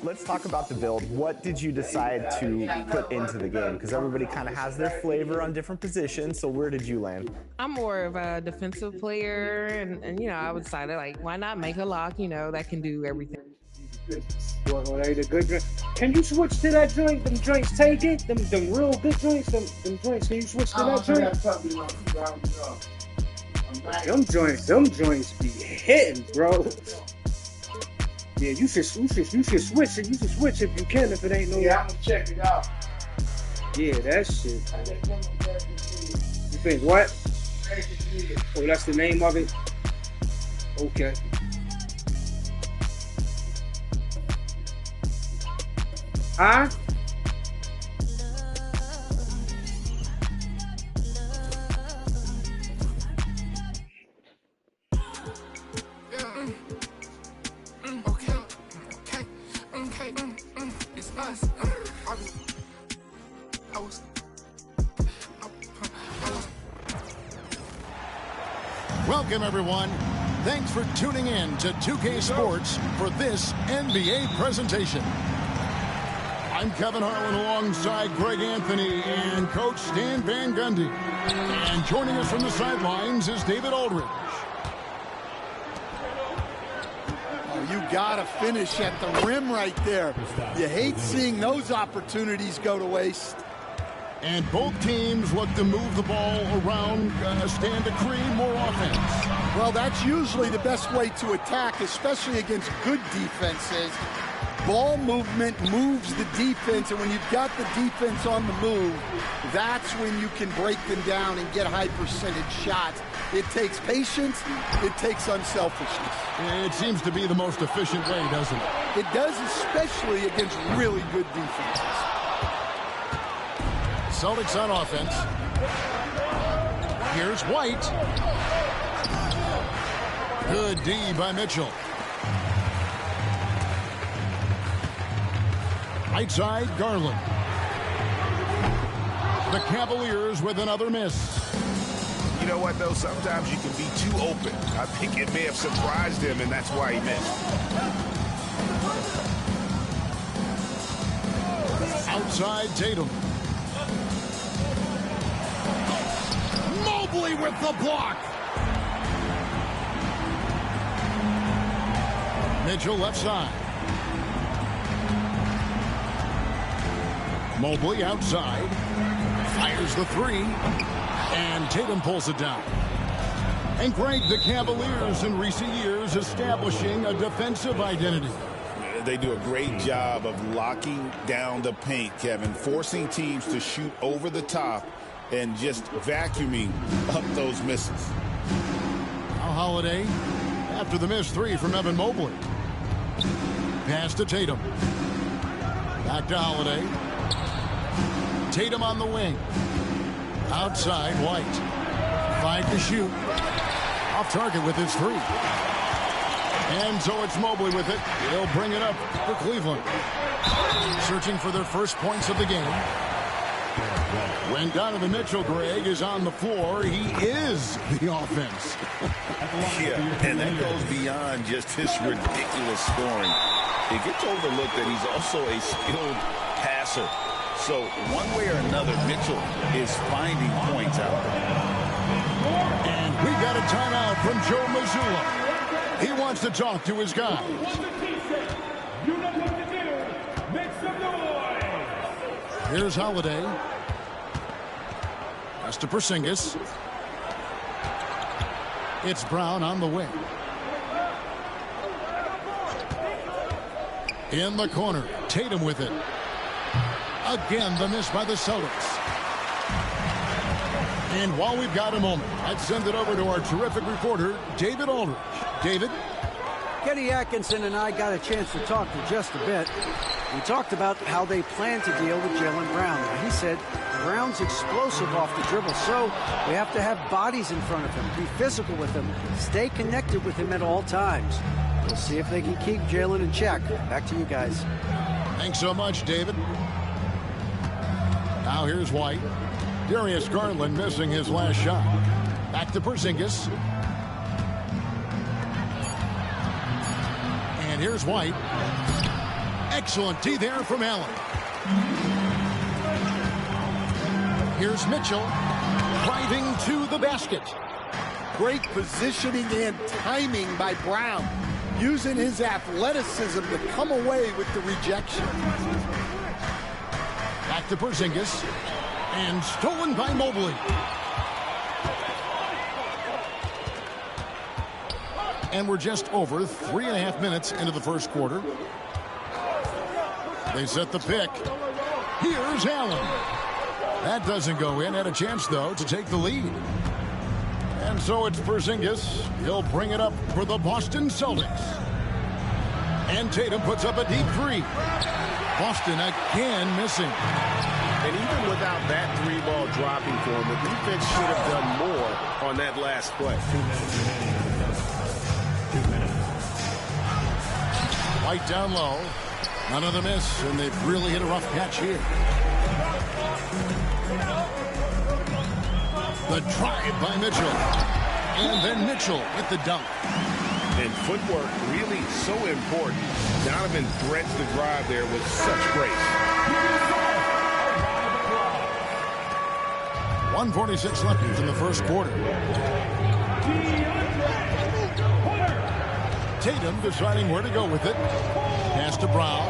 Let's talk about the build. What did you decide to put into the game? Because everybody kind of has their flavor on different positions, so where did you land? I'm more of a defensive player, and you know, I decided, like, why not make a lock, you know, that can do everything. Well, they the good joint. Can you switch to that joint? Them joints take it? Them real good joints? Them joints, can you switch to that joint? Them joints be hitting, bro. Yeah, you should switch it. You should switch if you can, if it ain't no. Yeah, I'm gonna check it out. Yeah, that shit. You think what? Oh, that's the name of it? Okay. Huh? Welcome, everyone. Thanks for tuning in to 2K Sports for this NBA presentation. I'm Kevin Harlan alongside Greg Anthony and Coach Stan Van Gundy. And joining us from the sidelines is David Aldridge. Oh, you gotta finish at the rim right there. You hate seeing those opportunities go to waste. And both teams look to move the ball around, stand to create more offense. Well, that's usually the best way to attack, especially against good defenses. Ball movement moves the defense, and when you've got the defense on the move, that's when you can break them down and get high percentage shots. It takes patience. It takes unselfishness. It seems to be the most efficient way, doesn't it? It does, especially against really good defenses. Celtics on offense. Here's White. Good D by Mitchell. Right side, Garland. The Cavaliers with another miss. You know what, though? Sometimes you can be too open. I think it may have surprised him, and that's why he missed. Outside, Tatum. Mobley with the block. Mitchell left side. Mobley outside. Fires the three. And Tatum pulls it down. And Greg, the Cavaliers in recent years establishing a defensive identity. They do a great job of locking down the paint, Kevin, forcing teams to shoot over the top and just vacuuming up those misses. Now Holiday after the missed three from Evan Mobley. Pass to Tatum. Back to Holiday. Tatum on the wing. Outside, White. 5 to shoot. Off target with his three. And so it's Mobley with it. He'll bring it up for Cleveland. Searching for their first points of the game. When Donovan Mitchell, Greg, is on the floor, he is the offense. Yeah, and that goes beyond just his ridiculous scoring. It gets overlooked that he's also a skilled passer. So one way or another, Mitchell is finding points out there. And we got a timeout from Joe Mazzulla. He wants to talk to his guys. Here's Holiday. Pass to Porzingis. It's Brown on the wing. In the corner, Tatum with it. Again, the miss by the Celtics. And while we've got a moment, let's send it over to our terrific reporter, David Aldridge. David? Kenny Atkinson and I got a chance to talk for just a bit. We talked about how they plan to deal with Jaylen Brown. He said Brown's explosive off the dribble, so we have to have bodies in front of him, be physical with him, stay connected with him at all times. We'll see if they can keep Jaylen in check. Back to you guys. Thanks so much, David. Now here's White. Darius Garland missing his last shot. Back to Porzingis. And here's White. Excellent D there from Allen. Here's Mitchell driving to the basket. Great positioning and timing by Brown, using his athleticism to come away with the rejection. Back to Porzingis, and stolen by Mobley. And we're just over 3.5 minutes into the first quarter. They set the pick. Here's Allen. That doesn't go in. Had a chance, though, to take the lead. And so it's Porzingis. He'll bring it up for the Boston Celtics. And Tatum puts up a deep three. Boston again missing. And even without that three ball dropping for him, the defense should have done more on that last play. 2 minutes. White down low. Another miss, and they've really hit a rough patch here. The drive by Mitchell. And then Mitchell with the dunk. And footwork really so important. Donovan threads the drive there with such grace. 1:46 left in the first quarter. Tatum deciding where to go with it. Pass to Brown.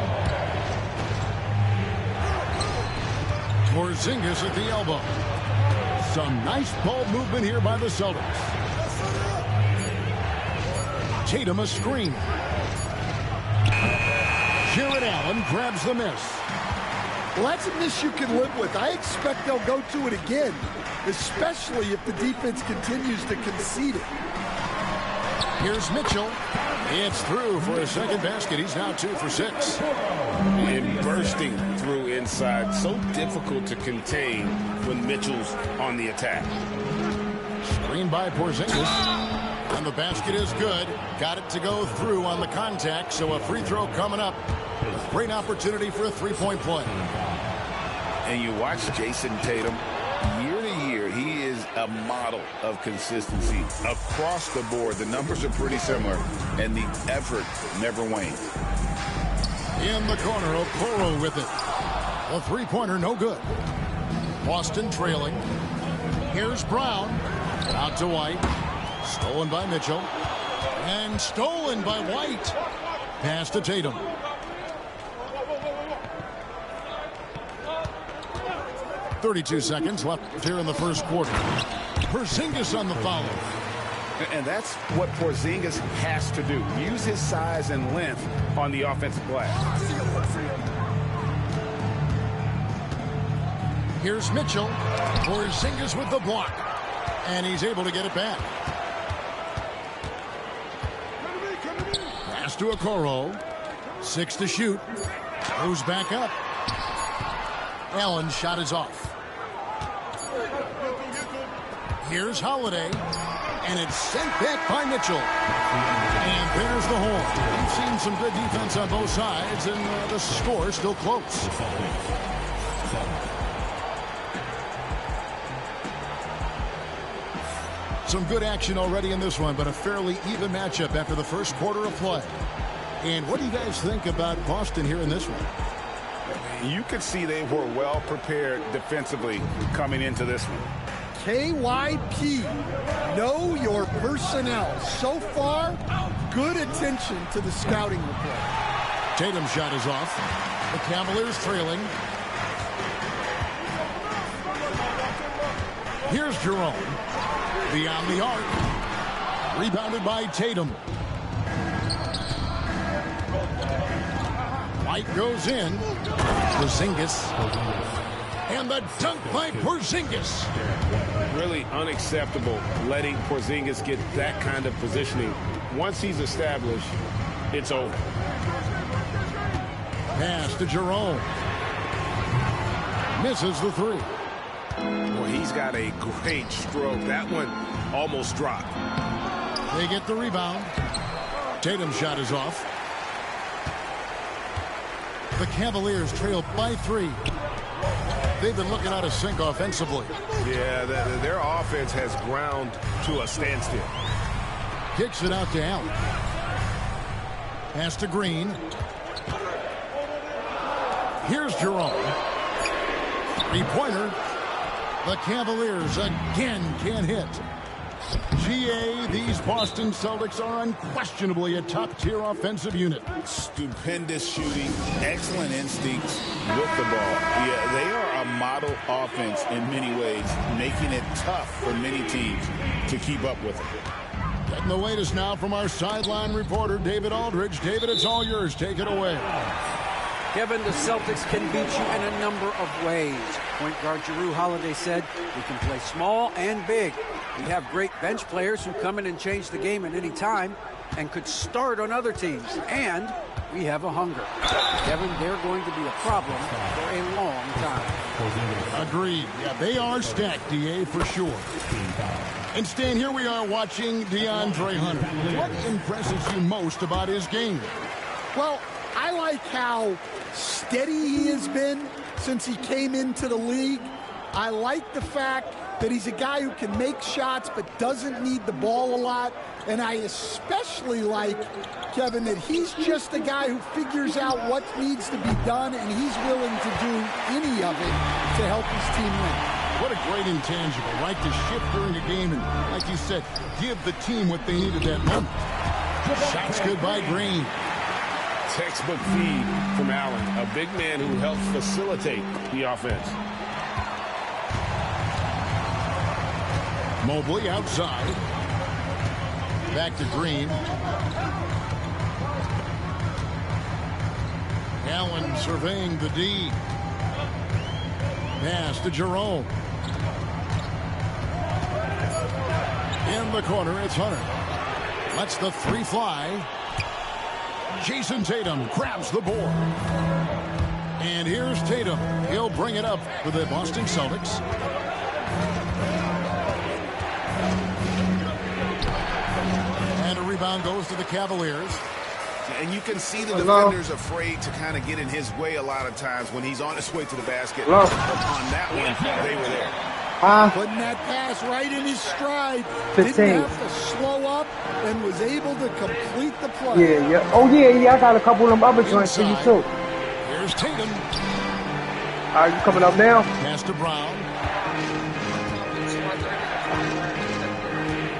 Porzingis at the elbow. Some nice ball movement here by the Celtics. Tatum a screen. Jared Allen grabs the miss. Well, that's a miss you can live with. I expect they'll go to it again, especially if the defense continues to concede it. Here's Mitchell. It's through for a second basket. He's now 2 for 6. And bursting through inside. So difficult to contain when Mitchell's on the attack. Screen by Porzingis. And the basket is good. Got it to go through on the contact. So a free throw coming up. Great opportunity for a three-point play. And you watch Jason Tatum. Year to year, he is a model of consistency. Across the board, the numbers are pretty similar, and the effort never wanes. In the corner, Okoro with it. A three-pointer, no good. Boston trailing. Here's Brown. Out to White. Stolen by Mitchell. And stolen by White. Pass to Tatum. .32 seconds left here in the first quarter. Porzingis on the foul. And that's what Porzingis has to do. Use his size and length on the offensive glass. Here's Mitchell. Porzingis with the block. And he's able to get it back. Pass to Okoro. 6 to shoot. Goes back up. Allen's shot is off. Here's Holiday. And it's sent back by Mitchell. And there's the horn. We've seen some good defense on both sides, and the score is still close. Some good action already in this one, but a fairly even matchup after the first quarter of play. And what do you guys think about Boston here in this one? You could see they were well prepared defensively coming into this one. KYP, know your personnel. So far, good attention to the scouting report. Tatum's shot is off. The Cavaliers trailing. Here's Jerome. Beyond the arc. Rebounded by Tatum. White goes in. Porzingis. And the dunk by Porzingis. Really unacceptable letting Porzingis get that kind of positioning. Once he's established, it's over. Pass to Jerome. Misses the three. Well, he's got a great stroke. That one almost dropped. They get the rebound. Tatum's shot is off. The Cavaliers trail by 3. They've been looking out of sync offensively. Yeah, their offense has ground to a standstill. Kicks it out to Allen. Pass to Green. Here's Jerome. Three-pointer. The Cavaliers again can't hit. GA, these Boston Celtics are unquestionably a top-tier offensive unit. Stupendous shooting, excellent instincts with the ball. Yeah, they are a model offense in many ways, making it tough for many teams to keep up with them. Getting the latest now from our sideline reporter, David Aldridge. David, it's all yours. Take it away. Kevin, the Celtics can beat you in a number of ways. Point guard Jrue Holiday said we can play small and big. We have great bench players who come in and change the game at any time and could start on other teams. And we have a hunger. Kevin, they're going to be a problem for a long time. Agreed. Yeah, they are stacked, DA, for sure. And Stan, here we are watching DeAndre Hunter. What impresses you most about his game? Well, I like how steady he has been since he came into the league. I like the fact that he's a guy who can make shots but doesn't need the ball a lot. And I especially like, Kevin, that he's just a guy who figures out what needs to be done, and he's willing to do any of it to help his team win. What a great intangible, right? To shift during a game and, like you said, give the team what they need at that moment. Shots good by Green. Textbook feed from Allen, a big man who helps facilitate the offense. Mobley outside. Back to Green. Allen surveying the D. Pass to Jerome. In the corner, it's Hunter. Lets the three fly. Jason Tatum grabs the board. And here's Tatum. He'll bring it up for the Boston Celtics. And a rebound goes to the Cavaliers. And you can see the defenders afraid to kind of get in his way a lot of times when he's on his way to the basket. But on that one, they were there. Putting that pass right in his stride. 15. Didn't have to slow up and was able to complete the play. Yeah. Oh, yeah. I got a couple of them other joints for you, too. Here's Tatum. Are you coming up now? Pass to Brown.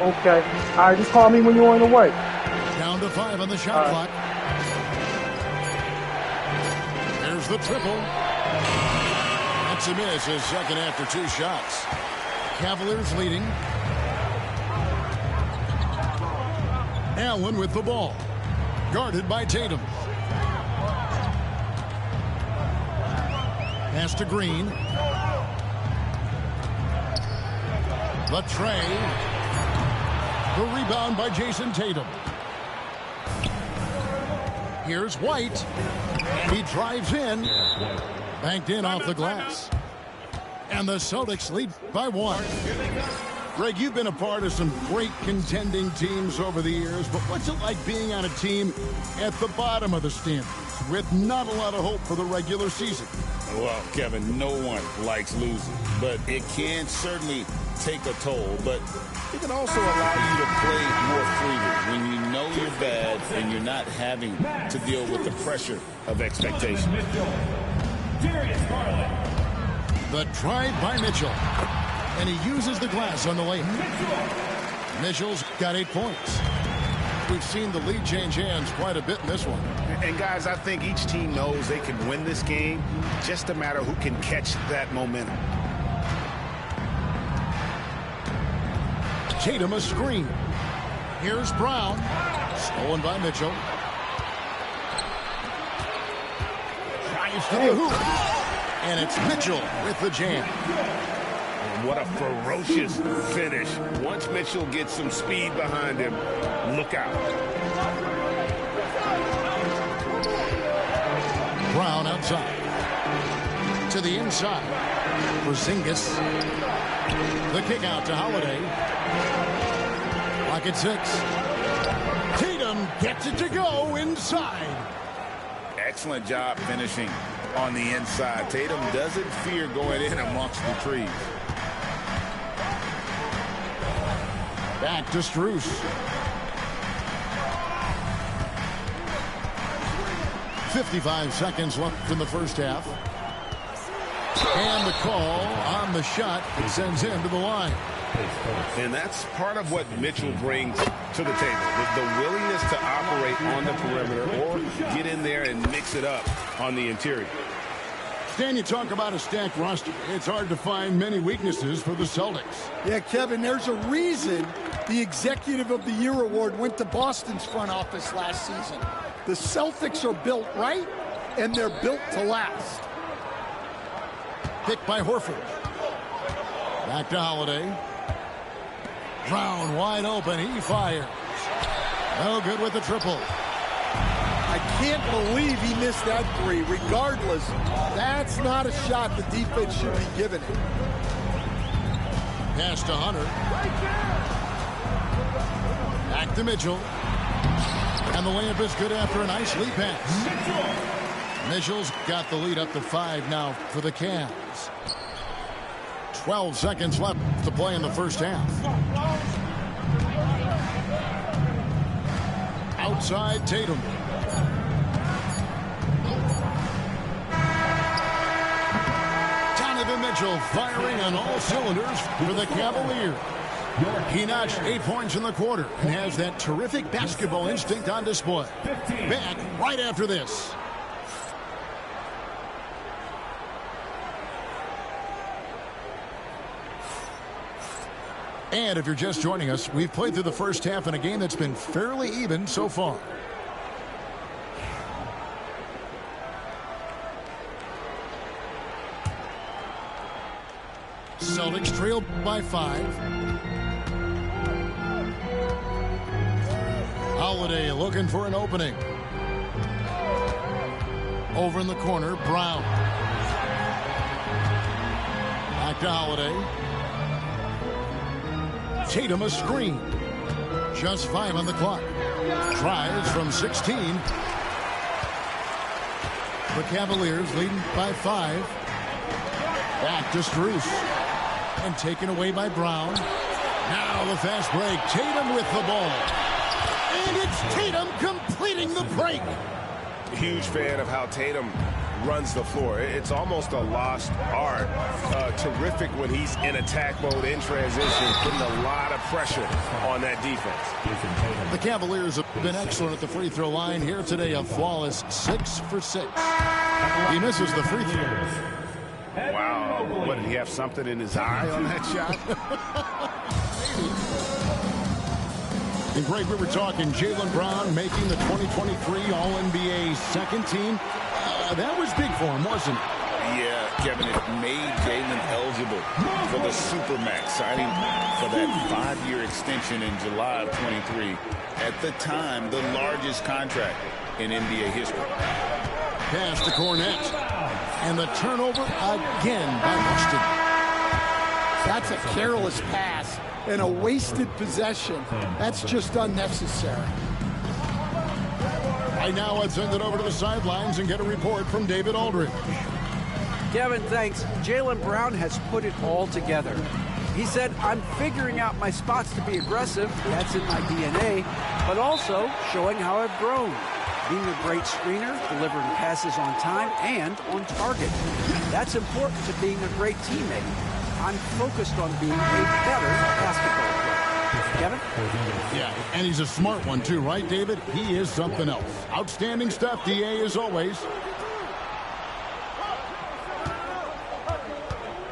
Okay. All right, just call me when you're on the way. Down to 5 on the shot clock. There's the triple. That's a miss, his second after 2 shots. Cavaliers leading. Allen with the ball. Guarded by Tatum. Pass to Green. The tray. The rebound by Jason Tatum. Here's White. And he drives in. Banked in off the glass. And the Celtics lead by 1. Greg, you've been a part of some great contending teams over the years, but what's it like being on a team at the bottom of the standings with not a lot of hope for the regular season? Well, Kevin, no one likes losing, but it can certainly take a toll. But it can also allow you to play more freely when you know you're bad and you're not having to deal with the pressure of expectation. The drive by Mitchell. And he uses the glass on the layup. Mitchell's got 8 points. We've seen the lead change hands quite a bit in this one. And guys, I think each team knows they can win this game. Just a matter who can catch that momentum. Tatum a screen. Here's Brown. Stolen by Mitchell. Drives to the hoop. And it's Mitchell with the jam. What a ferocious finish. Once Mitchell gets some speed behind him, look out. Brown outside. To the inside. Porzingis. The kick out to Holiday. Clock at 6. Tatum gets it to go inside. Excellent job finishing on the inside. Tatum doesn't fear going in amongst the trees. Back to Strus. 55 seconds left in the first half. And the call on the shot sends him to the line. And that's part of what Mitchell brings to the table, the willingness to operate on the perimeter or get in there and mix it up on the interior. Stan, you talk about a stacked roster. It's hard to find many weaknesses for the Celtics. Yeah, Kevin, there's a reason the Executive of the Year award went to Boston's front office last season. The Celtics are built right, and they're built to last. Picked by Horford. Back to Holiday. Brown wide open. He fires. No good with the triple. I can't believe he missed that three. Regardless, that's not a shot the defense should be giving him. Pass to Hunter. Back to Mitchell. And the layup is good after a nice lead pass. Mitchell's got the lead up to 5 now for the Cavs. 12 seconds left to play in the first half. Outside Tatum. Donovan Mitchell firing on all cylinders for the Cavaliers. He notched 8 points in the quarter and has that terrific basketball instinct on display. Back right after this. And if you're just joining us, we've played through the first half in a game that's been fairly even so far. Celtics trail by 5. Holiday looking for an opening. Over in the corner, Brown. Back to Holiday. Tatum a screen. Just 5 on the clock. Tries from 16. The Cavaliers leading by 5. Back to Strus. And taken away by Brown. Now the fast break. Tatum with the ball. And it's Tatum completing the break. Huge fan of how Tatum runs the floor. It's almost a lost art. Terrific when he's in attack mode, in transition, putting a lot of pressure on that defense. The Cavaliers have been excellent at the free throw line here today. A flawless 6 for 6. He misses the free throw. Wow. What, did he have something in his eye on that shot? And Greg, we were talking Jaylen Brown making the 2023 All-NBA second team. That was big for him, wasn't it? Yeah, Kevin, it made Jaylen eligible for the Supermax, signing for that 5-year extension in July of 23. At the time, the largest contract in NBA history. Pass to Cornette. And the turnover again by Boston. That's a careless pass and a wasted possession. That's just unnecessary. Right now, let's send it over to the sidelines and get a report from David Aldridge. Kevin, thanks. Jaylen Brown has put it all together. He said, I'm figuring out my spots to be aggressive. That's in my DNA. But also showing how I've grown. Being a great screener, delivering passes on time and on target. That's important to being a great teammate. I'm focused on being a better basketball player. Kevin? Yeah, and he's a smart one too, right, David? He is something else. Outstanding stuff, DA, as always.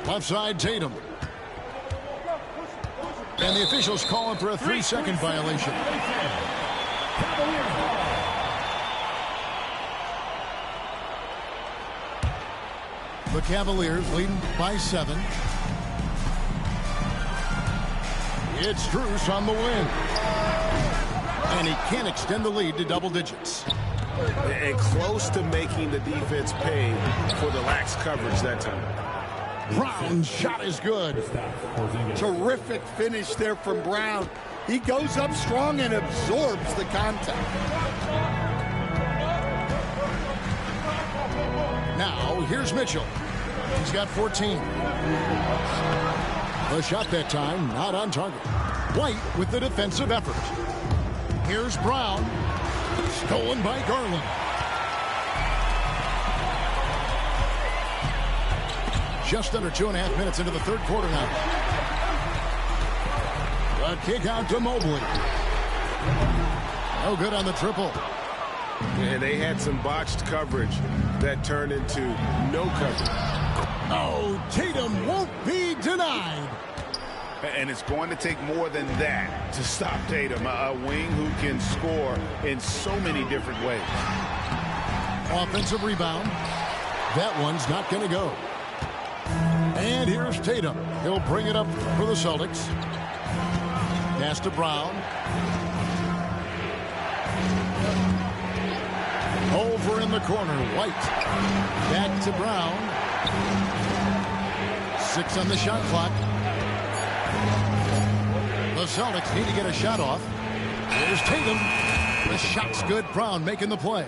Left side, Tatum. And the officials calling for a 3-second violation. The Cavaliers leading by 7. It's Strus on the win. And he can't extend the lead to double digits. And close to making the defense pay for the lax coverage that time. Brown's shot is good. Terrific finish there from Brown. He goes up strong and absorbs the contact. Now, here's Mitchell. He's got 14. The shot that time, not on target. White with the defensive effort. Here's Brown. Stolen by Garland. Just under 2.5 minutes into the third quarter now. A kick out to Mobley. No good on the triple. And they had some botched coverage that turned into no coverage. Oh, Tatum won't be denied. And it's going to take more than that to stop Tatum, a wing who can score in so many different ways. Offensive rebound. That one's not going to go. And here's Tatum. He'll bring it up for the Celtics. Pass to Brown. Over in the corner, White. Back to Brown. 6 on the shot clock. The Celtics need to get a shot off. Here's Tatum. The shot's good. Brown making the play.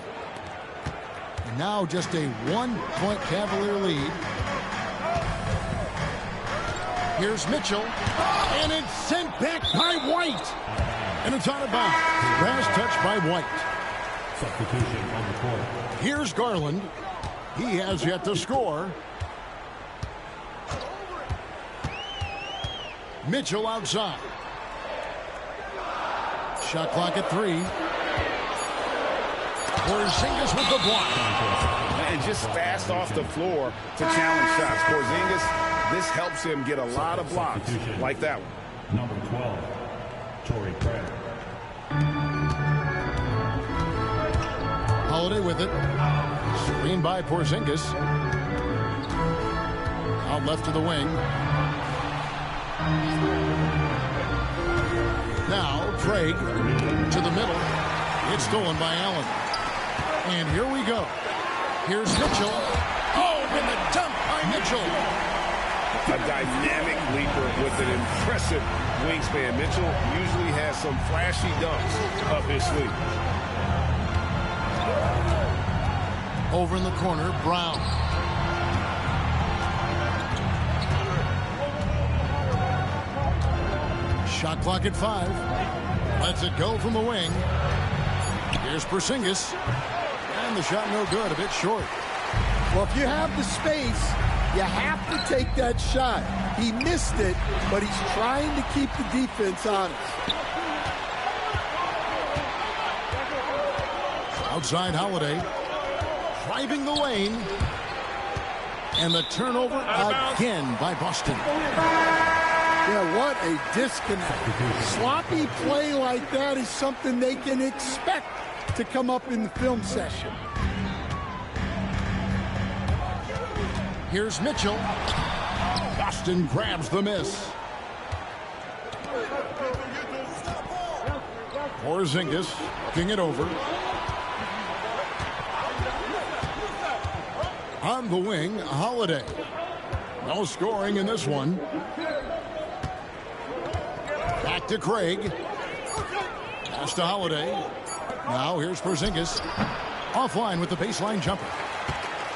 And now just a 1-point Cavalier lead. Here's Mitchell. And it's sent back by White. And it's out of bounds. Last touch by White. Substitution on the court. Here's Garland. He has yet to score. Mitchell outside. Shot clock at 3. Porzingis with the block. And just fast off the floor to challenge shots. Porzingis, this helps him get a lot of blocks like that one. Number 12, Torrey Craig. Holiday with it. Screen by Porzingis. Out left to the wing. Now Craig to the middle. It's stolen by Allen. And here we go. Here's Mitchell. Oh, and the dunk by Mitchell. A dynamic leaper with an impressive wingspan. Mitchell usually has some flashy dunks up his sleeve. Over in the corner, Brown. Shot clock at 5. Lets it go from the wing. Here's Porzingis. And the shot no good, a bit short. Well, if you have the space, you have to take that shot. He missed it, but he's trying to keep the defense honest. Outside Holiday. Driving the lane. And the turnover again by Boston. Yeah, what a disconnect. Sloppy play like that is something they can expect to come up in the film session. Here's Mitchell. Boston grabs the miss. Porzingis king it over. On the wing, Holiday. No scoring in this one. Back to Craig. Pass to Holiday. Now here's Porzingis. Offline with the baseline jumper.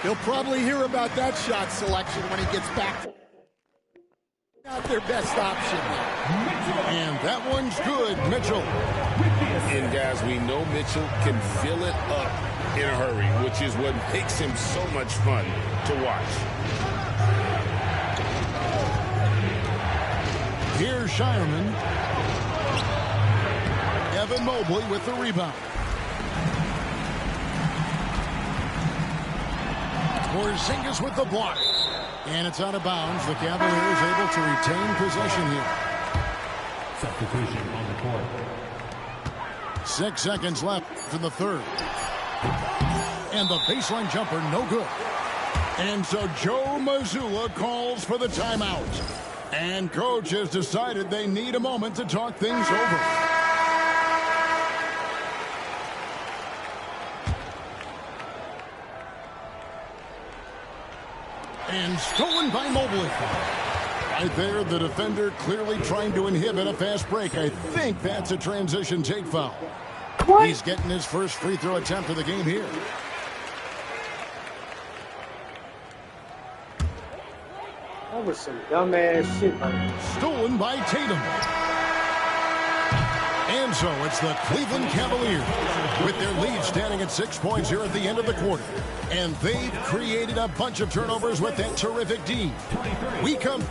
He'll probably hear about that shot selection when he gets back. Not their best option. And that one's good, Mitchell. And guys, we know Mitchell can fill it up in a hurry, which is what makes him so much fun to watch. Here's Shireman. Evan Mobley with the rebound. Porzingis with the block. And it's out of bounds. The Cavaliers able to retain possession here. Substitution on the court. 6 seconds left in the third. And the baseline jumper, no good. And so Joe Mazzulla calls for the timeout. And coach has decided they need a moment to talk things over. And stolen by Mobley. Right there, the defender clearly trying to inhibit a fast break. I think that's a transition take foul. What? He's getting his first free throw attempt of the game here. That was some dumbass shit. Stolen by Tatum. And And so it's the Cleveland Cavaliers with their lead standing at 6 points here at the end of the quarter. And they've created a bunch of turnovers with that terrific D. We come...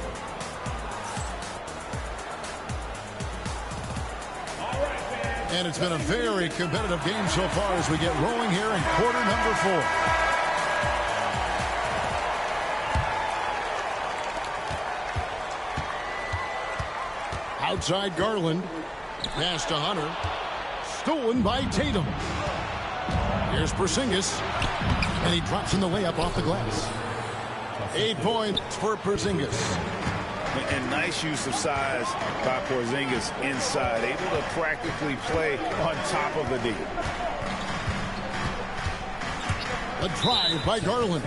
And it's been a very competitive game so far as we get rolling here in quarter number 4. Outside Garland. Pass to Hunter. Stolen by Tatum. Here's Porzingis. And he drops in the layup off the glass. 8 points for Porzingis. And nice use of size by Porzingis inside. Able to practically play on top of the D. A drive by Garland.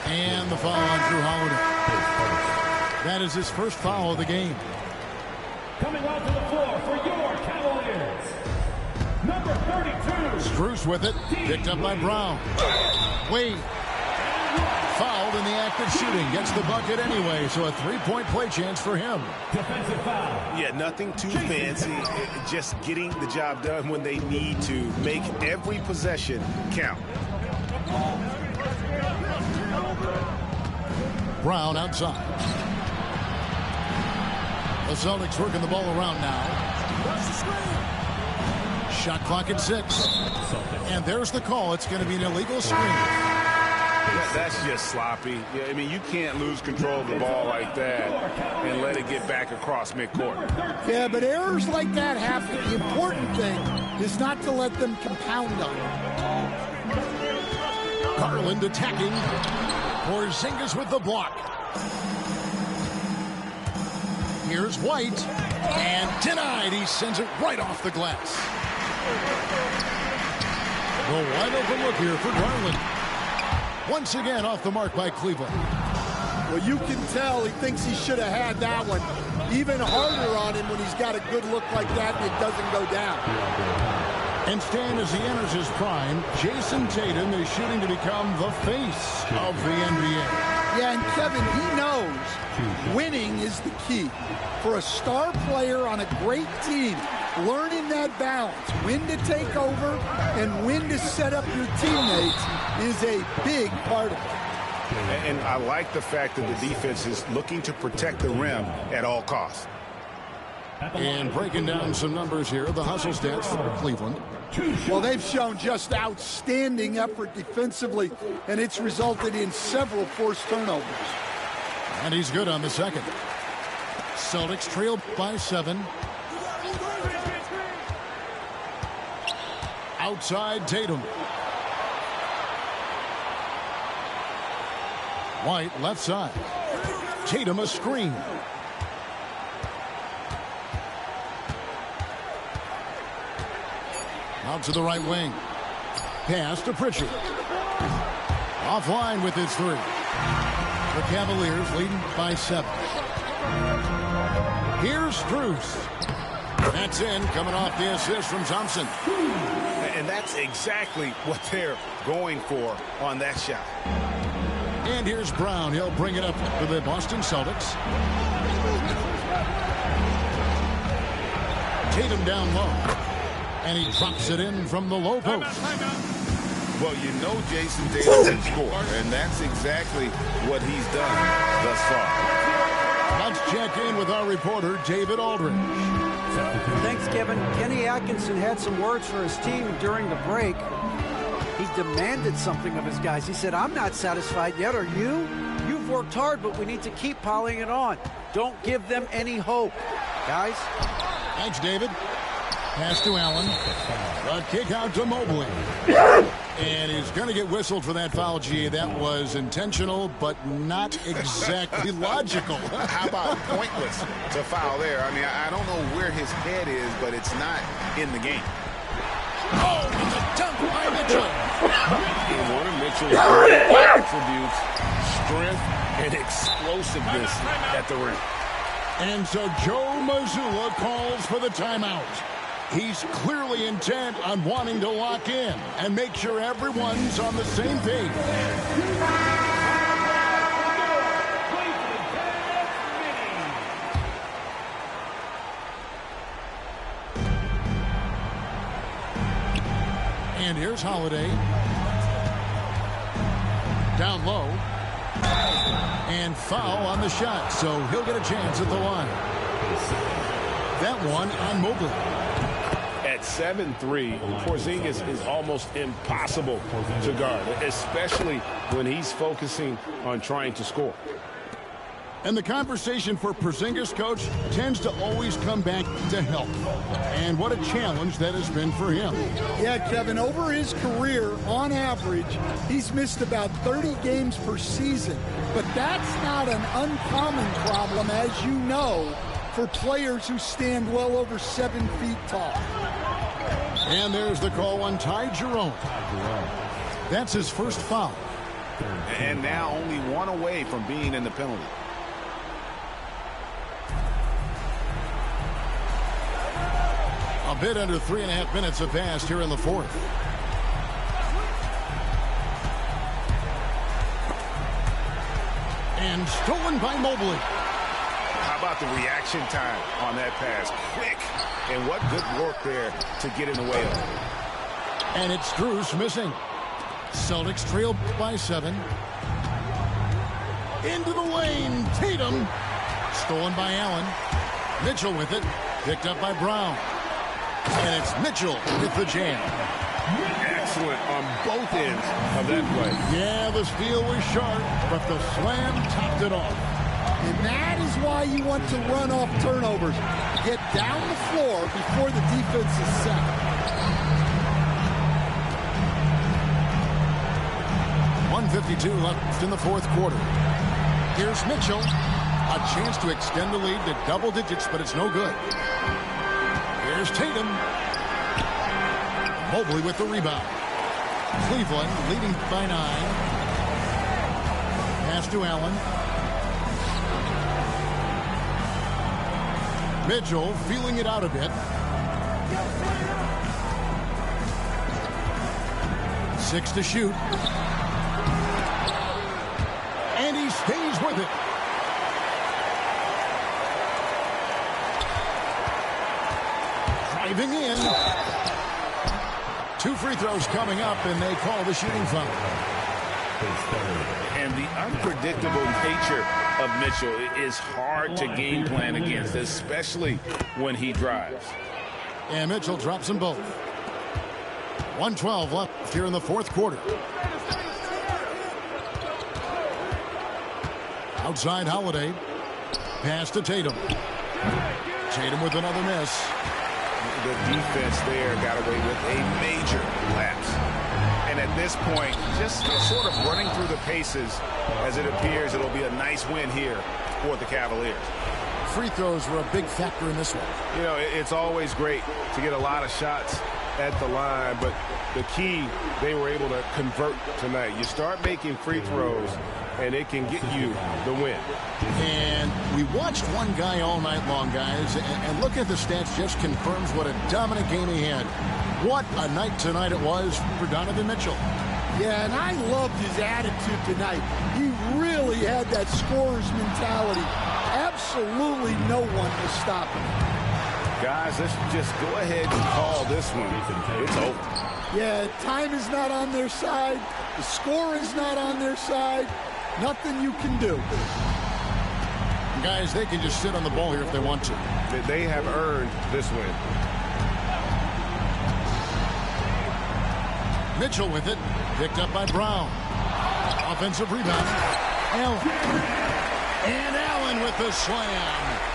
And the foul on Drew Holiday. That is his first foul of the game. Coming onto the floor for your Cavaliers, number 32. Strus with it. Picked up by Brown. Wade. Fouled in the act of shooting. Gets the bucket anyway, so a 3-point play chance for him. Defensive foul. Yeah, nothing too fancy. Just getting the job done when they need to. Make every possession count. Brown outside. The Celtics working the ball around now. Shot clock at 6. And there's the call. It's going to be an illegal screen. That's just sloppy. Yeah, I mean, you can't lose control of the ball like that and let it get back across midcourt. Yeah, but errors like that happen. The important thing is not to let them compound on it. Garland attacking. Porzingis with the block. Here's White. And denied. He sends it right off the glass. The wide open look here for Garland. Once again off the mark by Cleveland. Well, you can tell he thinks he should have had that one. Even harder on him when he's got a good look like that and it doesn't go down. And Stan, as he enters his prime, Jason Tatum is shooting to become the face of the NBA. Yeah, and Kevin, he knows winning is the key. For a star player on a great team, learning that balance, when to take over and when to set up your teammates is a big part of it. And I like the fact that the defense is looking to protect the rim at all costs. And breaking down some numbers here, the hustle stats for Cleveland. Well, they've shown just outstanding effort defensively, and it's resulted in several forced turnovers. And he's good on the second. Celtics trail by 7. Outside Tatum. White left side. Tatum a screen. Out to the right wing. Pass to Pritchard. Offline with his 3. The Cavaliers leading by 7. Here's Strus. That's in, coming off the assist from Thompson. And that's exactly what they're going for on that shot. And here's Brown. He'll bring it up to the Boston Celtics. Tatum down low. And he drops it in from the low post. Well, you know Jason Tatum can score, and that's exactly what he's done thus far. Let's check in with our reporter, David Aldridge. Thanks, Kevin. Kenny Atkinson had some words for his team during the break. He demanded something of his guys. He said, I'm not satisfied yet, are you? You've worked hard, but we need to keep piling it on. Don't give them any hope. Guys? Thanks, David. Pass to Allen. A kick out to Mobley. And he's going to get whistled for that foul, G. That was intentional, but not exactly logical. How about pointless to foul there? I mean, I don't know where his head is, but it's not in the game. Oh, it's a dunk by Mitchell. One of Mitchell's great attributes, strength and explosiveness at the rim. And so Joe Mazzulla calls for the timeout. He's clearly intent on wanting to lock in and make sure everyone's on the same page. And here's Holiday. Down low. And foul on the shot, so he'll get a chance at the line. That one on Mobley. At 7'3", Porzingis is almost impossible to guard, especially when he's focusing on trying to score. And the conversation for Porzingis, coach, tends to always come back to health. And what a challenge that has been for him. Yeah, Kevin, over his career, on average, he's missed about 30 games per season. But that's not an uncommon problem, as you know, for players who stand well over 7 feet tall. And there's the call on Ty Jerome. That's his first foul. And now only one away from being in the penalty. A bit under 3.5 minutes have passed here in the fourth. And stolen by Mobley. How about the reaction time on that pass? Quick. And what good work there to get in the way of it. And it's Strus missing. Celtics trail by 7. Into the lane. Tatum. Stolen by Allen. Mitchell with it. Picked up by Brown. And it's Mitchell with the jam. Excellent on both ends of that play. Yeah, the steal was sharp, but the slam topped it off. And that is why you want to run off turnovers. Get down the floor before the defense is set. .152 left in the fourth quarter. Here's Mitchell. A chance to extend the lead to double digits, but it's no good. Here's Tatum. Mobley with the rebound. Cleveland leading by 9. Pass to Allen. Mitchell feeling it out a bit. 6 to shoot. And he stays with it. Driving in. 2 free throws coming up, and they call the shooting foul. And the unpredictable nature of Mitchell is hard to game plan against, especially when he drives. And Mitchell drops them both. 1:12 left here in the fourth quarter. Outside Holiday. Pass to Tatum. Tatum with another miss. The defense there got away with a major lapse. And at this point, just sort of running through the paces, as it appears it'll be a nice win here for the Cavaliers. Free throws were a big factor in this one. You know, it's always great to get a lot of shots at the line, but the key, they were able to convert tonight. You start making free throws, and it can get you the win. And we watched one guy all night long, guys, and look at the stats, just confirms what a dominant game he had. What a night tonight it was for Donovan Mitchell. Yeah, and I loved his attitude tonight. He really had that scorer's mentality. Absolutely no one was stopping him. Guys, let's just go ahead and call this one. It's over. Yeah, time is not on their side. The score is not on their side. Nothing you can do. Guys, they can just sit on the ball here if they want to. They have earned this win. Mitchell with it. Picked up by Brown. Offensive rebound. Allen. And Allen with the slam.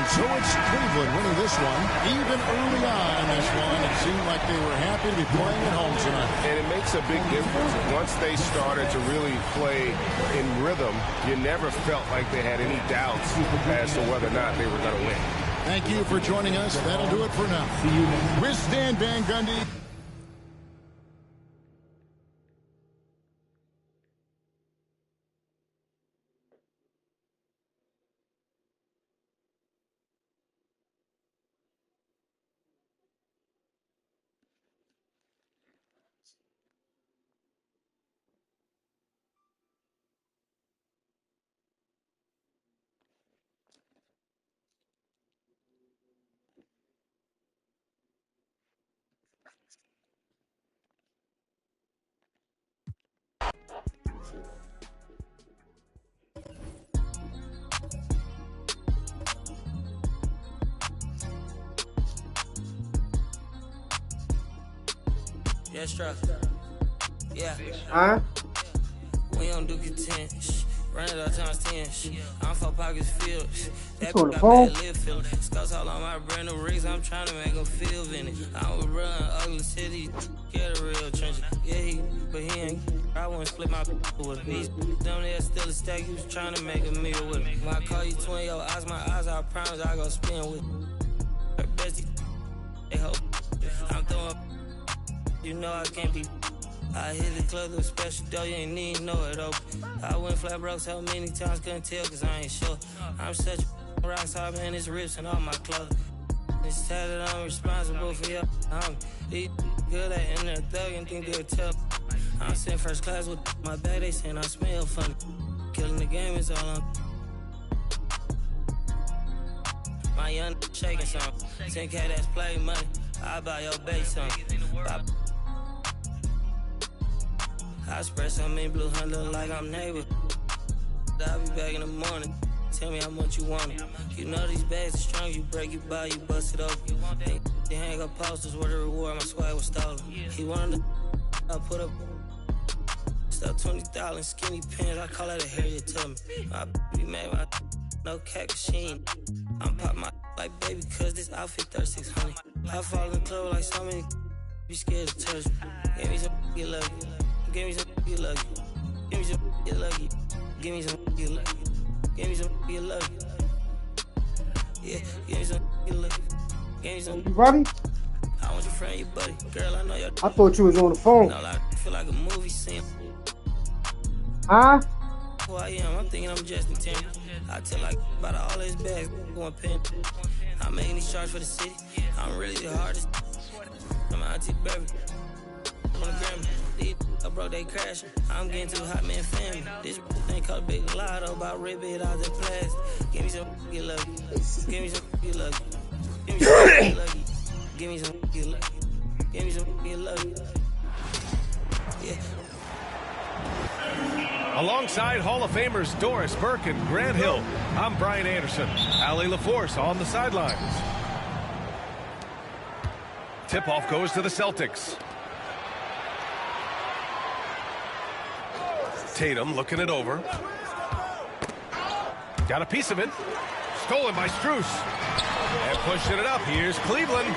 So it's Cleveland winning this one. Even early on in this one, it seemed like they were happy to be playing at home tonight. And it makes a big difference. Once they started to really play in rhythm, you never felt like they had any doubts as to whether or not they were going to win. Thank you for joining us. That'll do it for now. With Stan Van Gundy. Yeah, struck. Yeah. Huh? We don't do content. Run it all times 10. I'm for pockets filled. That on the got phone? bad lip filled. Scouts all on my brand new rigs. I'm trying to make them feel in it. I was run ugly city. Get a real trench. Yeah, but he ain't. I wouldn't split my with him. These down there still a stack. He was trying to make a meal with him. When I call you twin, your eyes, my eyes, I promise I go spin with her bestie. They hope. I'm throwing. You know I can't be. I hit the club with a special dough, you ain't need know it open. I went flat broke so many times, couldn't tell cause I ain't sure. I'm such a rock star, man, it's rips and all my clothes. It's tatted, I'm responsible for your these good at in there thug and think they'll tell. I'm sitting first class with my bag, they saying I smell funny. Killing the game is all on. My young shaking some. 10K that's play money. I buy your base some. I spread some in blue, hunt look like I'm neighbor. I'll be back in the morning. Tell me how much you want it. You know these bags are strong, you break it by, you bust it open. They hang up posters with the reward, my swag was stolen. He wanted to, I put up stuff $20 skinny pants, I call that a Harriet Tubman. I be mad, my no cat machine. I'm pop my like baby, cause this outfit 3600. I fall in the club like so many, be scared to touch me. Give me some get lucky. Give me some get lucky. Give me some get lucky. Give me some get lucky. Give me some get lucky. Yeah, give me some get lucky. Give me some. You ready? I want your friend, your buddy. Girl, I know your. I thought you was on the phone. No, I feel like a movie scene. Huh? Who I am, I'm thinking I'm Justin Timberlake. I tell like about all his bags going pen. I'm making these charts for the city. I'm really the hardest. I'm Auntie Baby. On the Grammy. These I broke, they crashing. I'm getting too hot, man, family. This thing called Big Lotto about red bit out the plastic. Give me some get lucky. Give me some get lucky. Give me some get lucky. Give me some get lucky. Give me some get lucky. Yeah. Alongside Hall of Famers Doris Burke and Grant Hill, I'm Brian Anderson. Allie LaForce on the sidelines. Tip-off goes to the Celtics. Tatum looking it over. Got a piece of it. Stolen by Strus. And pushing it up. Here's Cleveland.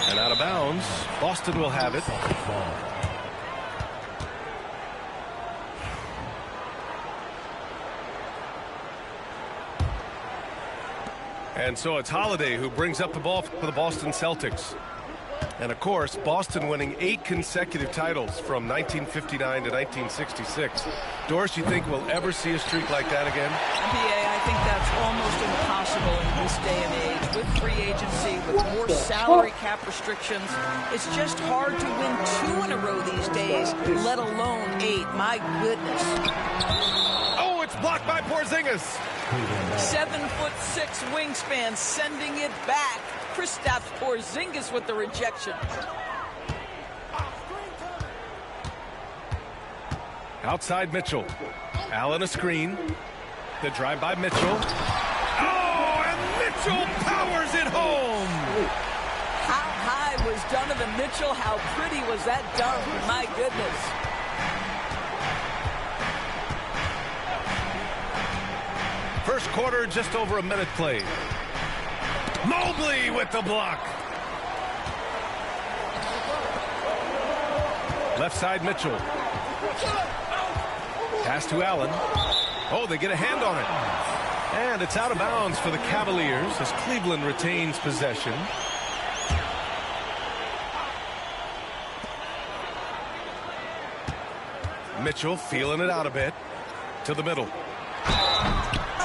And out of bounds. Boston will have it. And so it's Holiday who brings up the ball for the Boston Celtics. And of course, Boston winning 8 consecutive titles from 1959 to 1966. Doris, you think we'll ever see a streak like that again? NBA, I think that's almost impossible in this day and age. With free agency, with more salary cap restrictions, it's just hard to win 2 in a row these days, let alone 8. My goodness. Oh, it's blocked by Porzingis. 7'6" wingspan, sending it back. Kristaps Porzingis with the rejection. Outside Mitchell. Allen a screen. The drive by Mitchell. Oh, and Mitchell powers it home. How high was Donovan Mitchell? How pretty was that dunk? My goodness. First quarter, just over a minute played. Mobley with the block. Left side Mitchell. Pass to Allen. Oh, they get a hand on it. And it's out of bounds for the Cavaliers as Cleveland retains possession. Mitchell feeling it out a bit. To the middle.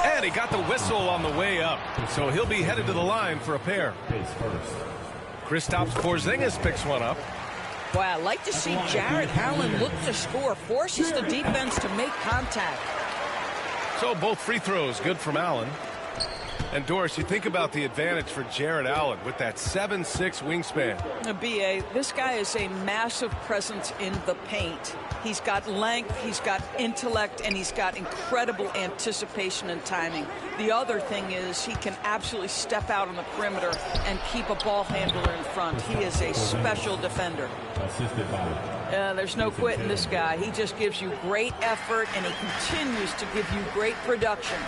And he got the whistle on the way up. So he'll be headed to the line for a pair. Kristaps Porzingis picks one up. Boy, I like to see Jarrett Allen look to score, forces the defense to make contact. So both free throws good from Allen. And Doris, you think about the advantage for Jared Allen with that 7'6" wingspan. BA, this guy is a massive presence in the paint. He's got length, he's got intellect, and he's got incredible anticipation and timing. The other thing is he can absolutely step out on the perimeter and keep a ball handler in front. He is a special defender. There's no quitting this guy. He just gives you great effort, and he continues to give you great production.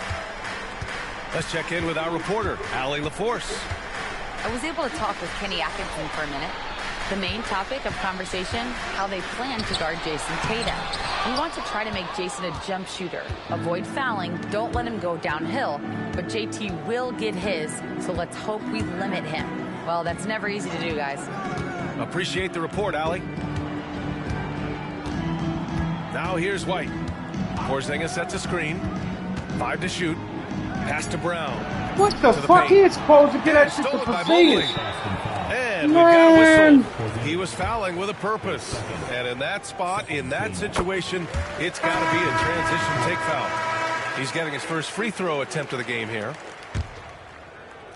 Let's check in with our reporter, Allie LaForce. I was able to talk with Kenny Atkinson for a minute. The main topic of conversation, how they plan to guard Jason Tatum. We want to try to make Jason a jump shooter. Avoid fouling, don't let him go downhill, but JT will get his, so let's hope we limit him. Well, that's never easy to do, guys. Appreciate the report, Allie. Now here's White. Porzingis sets a screen. 5 to shoot. Pass to Brown. What the fuck? He is supposed to get that shit to Porzingis. And we've got a whistle. He was fouling with a purpose. And in that spot, in that situation, it's got to be a transition take foul. He's getting his first free throw attempt of the game here.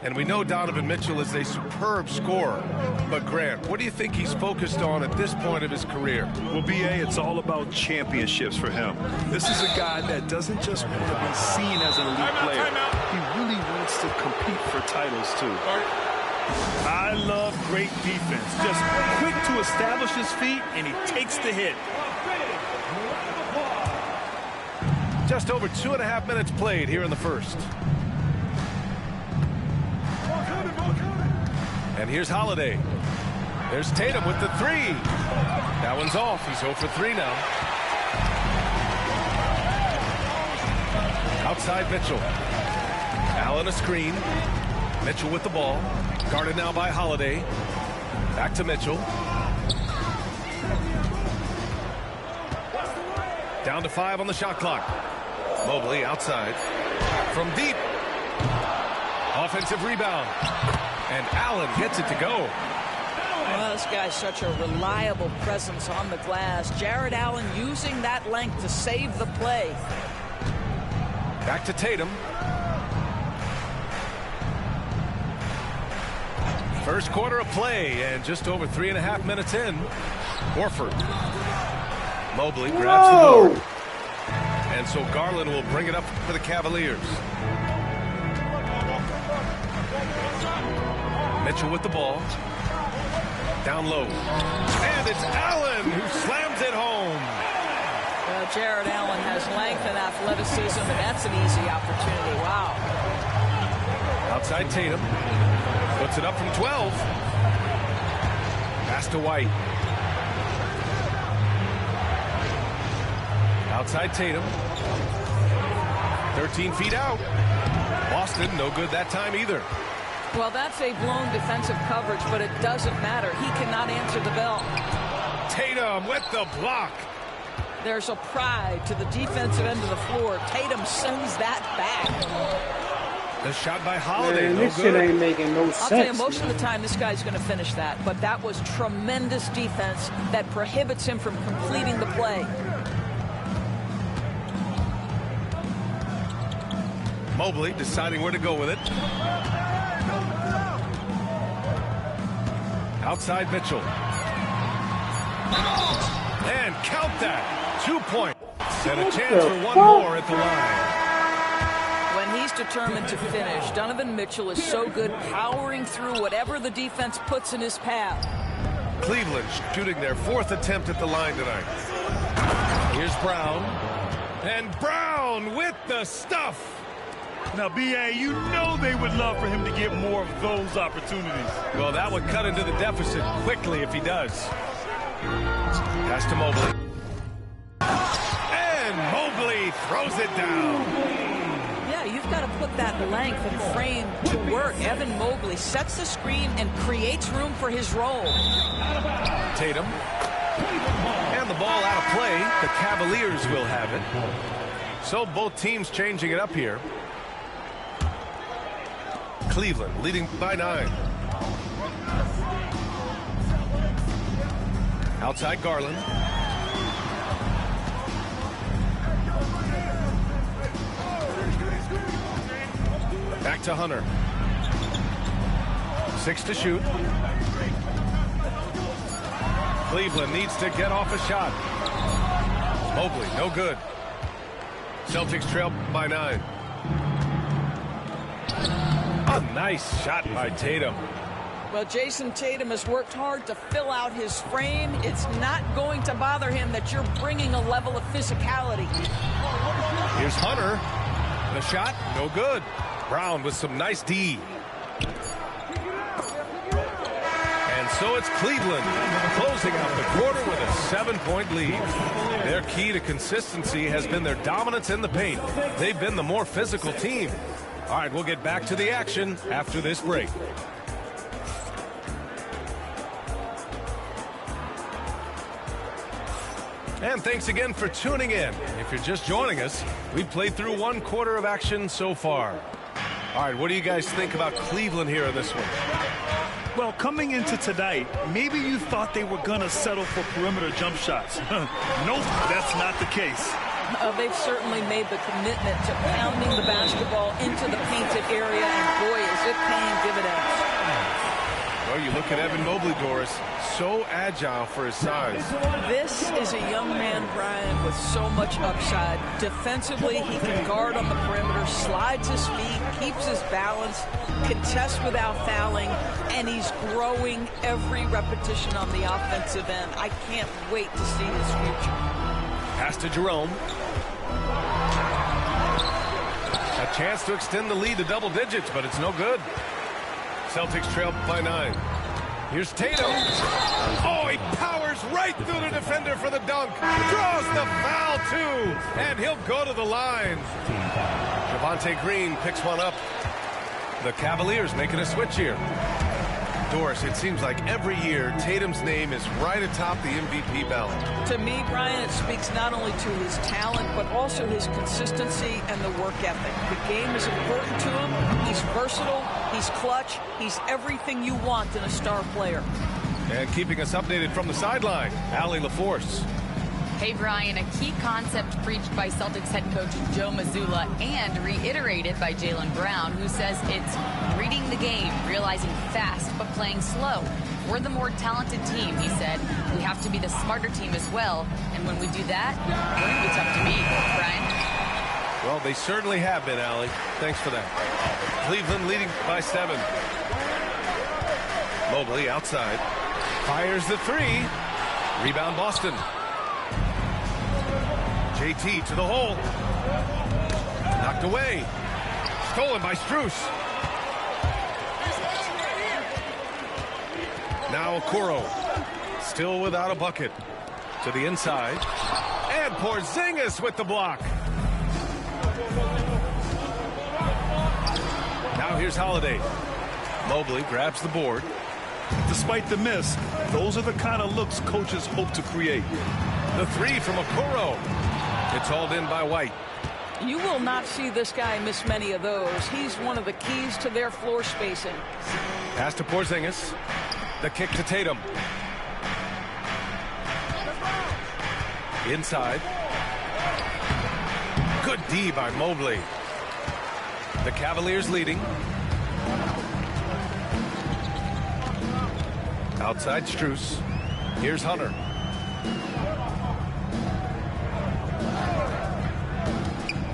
And we know Donovan Mitchell is a superb scorer. But Grant, what do you think he's focused on at this point of his career? Well, BA, it's all about championships for him. This is a guy that doesn't just want to be seen as an elite player. He really wants to compete for titles, too. I love great defense. Just quick to establish his feet, and he takes the hit. Just over 2.5 minutes played here in the first. And here's Holiday. There's Tatum with the 3. That one's off. He's 0 for 3 now. Outside Mitchell. Allen a screen. Mitchell with the ball. Guarded now by Holiday. Back to Mitchell. Down to 5 on the shot clock. Mobley outside. From deep. Offensive rebound. And Allen gets it to go. Well, this guy's such a reliable presence on the glass. Jared Allen using that length to save the play. Back to Tatum. First quarter of play, and just over 3.5 minutes in. Horford. Mobley grabs the board. And so Garland will bring it up for the Cavaliers. Mitchell with the ball. Down low. And it's Allen who slams it home. Well, Jared Allen has length and athleticism, and that's an easy opportunity. Wow. Outside Tatum. Puts it up from 12. Pass to White. Outside Tatum. 13 feet out. Boston, no good that time either. Well, that's a blown defensive coverage, but it doesn't matter. He cannot answer the bell. Tatum with the block. There's a pride to the defensive end of the floor. Tatum sends that back. The shot by Holiday, man, no this good. shit ain't making no sense. I'll tell you, most of the time, this guy's going to finish that. But that was tremendous defense that prohibits him from completing the play. Mobley deciding where to go with it. Outside Mitchell. And count that. 2 points. And a chance for one more at the line. When he's determined to finish, Donovan Mitchell is so good powering through whatever the defense puts in his path. Cleveland shooting their 4th attempt at the line tonight. Here's Brown. And Brown with the stuff. Now, BA, you know they would love for him to get more of those opportunities. Well, that would cut into the deficit quickly if he does. Pass to Mobley. And Mobley throws it down. Yeah, you've got to put that length and frame to work. Evan Mobley sets the screen and creates room for his role. Tatum. And the ball out of play. The Cavaliers will have it. So both teams changing it up here. Cleveland leading by 9. Outside Garland. Back Back to Hunter. 6 to shoot. Cleveland needs to get off a shot. Mobley, no good. Celtics trail by 9. A nice shot by Tatum. Well, Jason Tatum has worked hard to fill out his frame. It's not going to bother him that you're bringing a level of physicality. Here's Hunter. The shot, no good. Brown with some nice D. And so it's Cleveland closing out the quarter with a 7-point lead. Their key to consistency has been their dominance in the paint. They've been the more physical team. All right, we'll get back to the action after this break. And thanks again for tuning in. If you're just joining us, we've played through 1 quarter of action so far. All right, what do you guys think about Cleveland here in this one? Well, coming into tonight, maybe you thought they were going to settle for perimeter jump shots. Nope, that's not the case. They've certainly made the commitment to pounding the basketball into the painted area, and boy, is it paying dividends. Well, you look at Evan Mobley, Doris, so agile for his size. This is a young man, Brian, with so much upside. Defensively, he can guard on the perimeter, slides his feet, keeps his balance, contests without fouling, and he's growing every repetition on the offensive end. I can't wait to see his future. Pass to Jerome. A chance to extend the lead to double digits, but it's no good. Celtics trail by 9. Here's Tatum. Oh, he powers right through the defender for the dunk. Draws the foul, too. And he'll go to the line. Javonte Green picks one up. The Cavaliers making a switch here. Doris, it seems like every year Tatum's name is right atop the MVP ballot. To me, Brian, it speaks not only to his talent, but also his consistency and the work ethic. The game is important to him. He's versatile. He's clutch. He's everything you want in a star player. And keeping us updated from the sideline, Allie LaForce. Hey, Brian, a key concept preached by Celtics head coach Joe Mazzulla and reiterated by Jaylen Brown, who says it's reading the game, realizing fast but playing slow. We're the more talented team, he said. We have to be the smarter team as well. And when we do that, we're going to be tough to beat, Brian. Well, they certainly have been, Allie. Thanks for that. Cleveland leading by 7. Mobley outside. Fires the 3. Rebound Boston. JT to the hole. Knocked away. Stolen by Strus. Now Okoro. Still without a bucket. To the inside. And Porzingis with the block. Now here's Holiday. Mobley grabs the board. Despite the miss, those are the kind of looks coaches hope to create. The 3 from Okoro. It's hauled in by White. You will not see this guy miss many of those. He's one of the keys to their floor spacing. Pass to Porzingis. The kick to Tatum. Inside. Good D by Mobley. The Cavaliers leading. Outside Strus. Here's Hunter.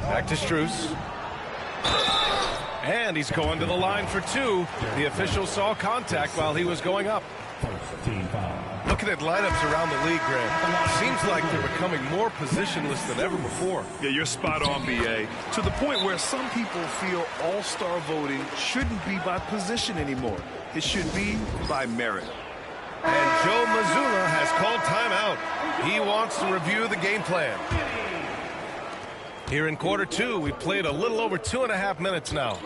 Back to Strus. And he's going to the line for 2. The official saw contact while he was going up. Looking at lineups around the league, Grant, seems like they're becoming more positionless than ever before. Yeah, you're spot on, BA. To the point where some people feel all-star voting shouldn't be by position anymore. It should be by merit. And Joe Mazzulla has called timeout. He wants to review the game plan. Here in quarter 2, we've played a little over 2.5 minutes now.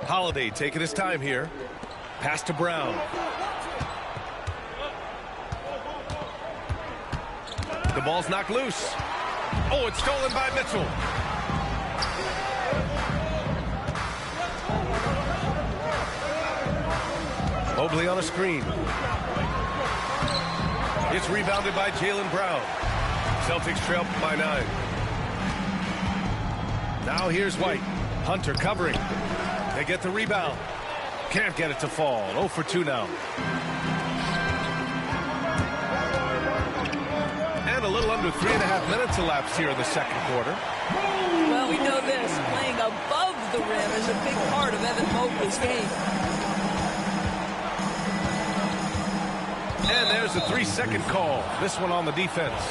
Holiday taking his time here. Pass to Brown. The ball's knocked loose. Oh, it's stolen by Mitchell. Mobley on a screen. It's rebounded by Jaylen Brown. Celtics trail by 9. Now here's White. Hunter covering. They get the rebound. Can't get it to fall. 0 for 2 now. And a little under 3.5 minutes elapsed here in the second quarter. Well, we know this. Playing above the rim is a big part of Evan Mobley's game. And there's a 3-second call. This one on the defense.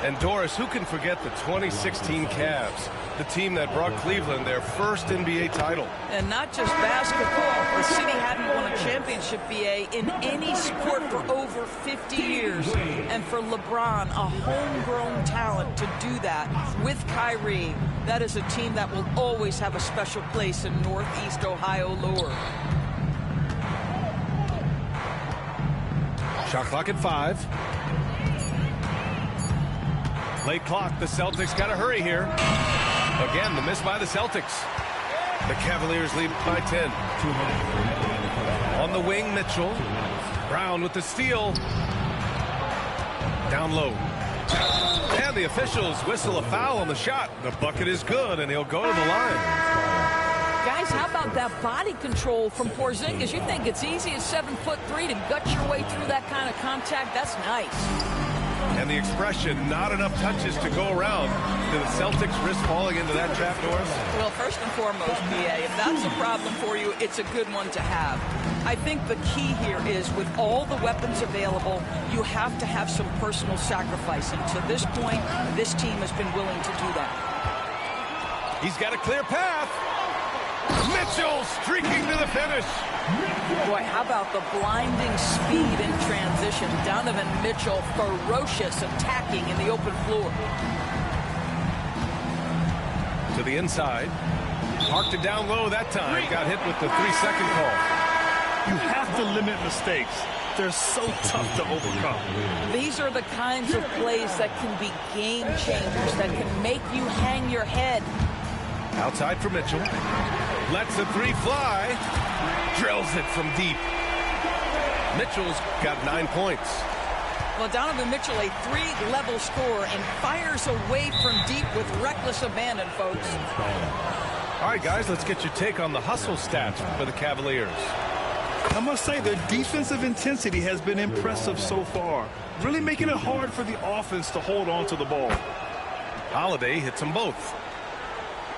And Doris, who can forget the 2016 Cavs, the team that brought Cleveland their first NBA title? And not just basketball. The city hadn't won a championship, BA, in any sport for over 50 years. And for LeBron, a homegrown talent, to do that with Kyrie, that is a team that will always have a special place in Northeast Ohio lore. Shot clock at 5. Late clock. The Celtics got to hurry here. Again, the miss by the Celtics. The Cavaliers lead by 10. On the wing, Mitchell. Brown with the steal. Down low. And the officials whistle a foul on the shot. The bucket is good, and he'll go to the line. Guys, how about that body control from Porzingis? You think it's easy at 7'3" to gut your way through that kind of contact? That's nice. And the expression, not enough touches to go around. Do the Celtics risk falling into that trap, Doris? Well, first and foremost, BA, if that's a problem for you, it's a good one to have. I think the key here is, with all the weapons available, you have to have some personal sacrifice. And to this point, this team has been willing to do that. He's got a clear path. Mitchell streaking to the finish. Boy, how about the blinding speed in transition? Donovan Mitchell, ferocious, attacking in the open floor. To the inside. Parked it down low that time. Got hit with the 3-second call. You have to limit mistakes. They're so tough to overcome. These are the kinds of plays that can be game changers, that can make you hang your head. Outside for Mitchell. Lets the 3 fly. Drills it from deep. Mitchell's got 9 points. Well, Donovan Mitchell, a 3-level scorer, and fires away from deep with reckless abandon, folks. All right, guys, let's get your take on the hustle stats for the Cavaliers. I must say, their defensive intensity has been impressive so far, really making it hard for the offense to hold on to the ball. Holiday hits them both.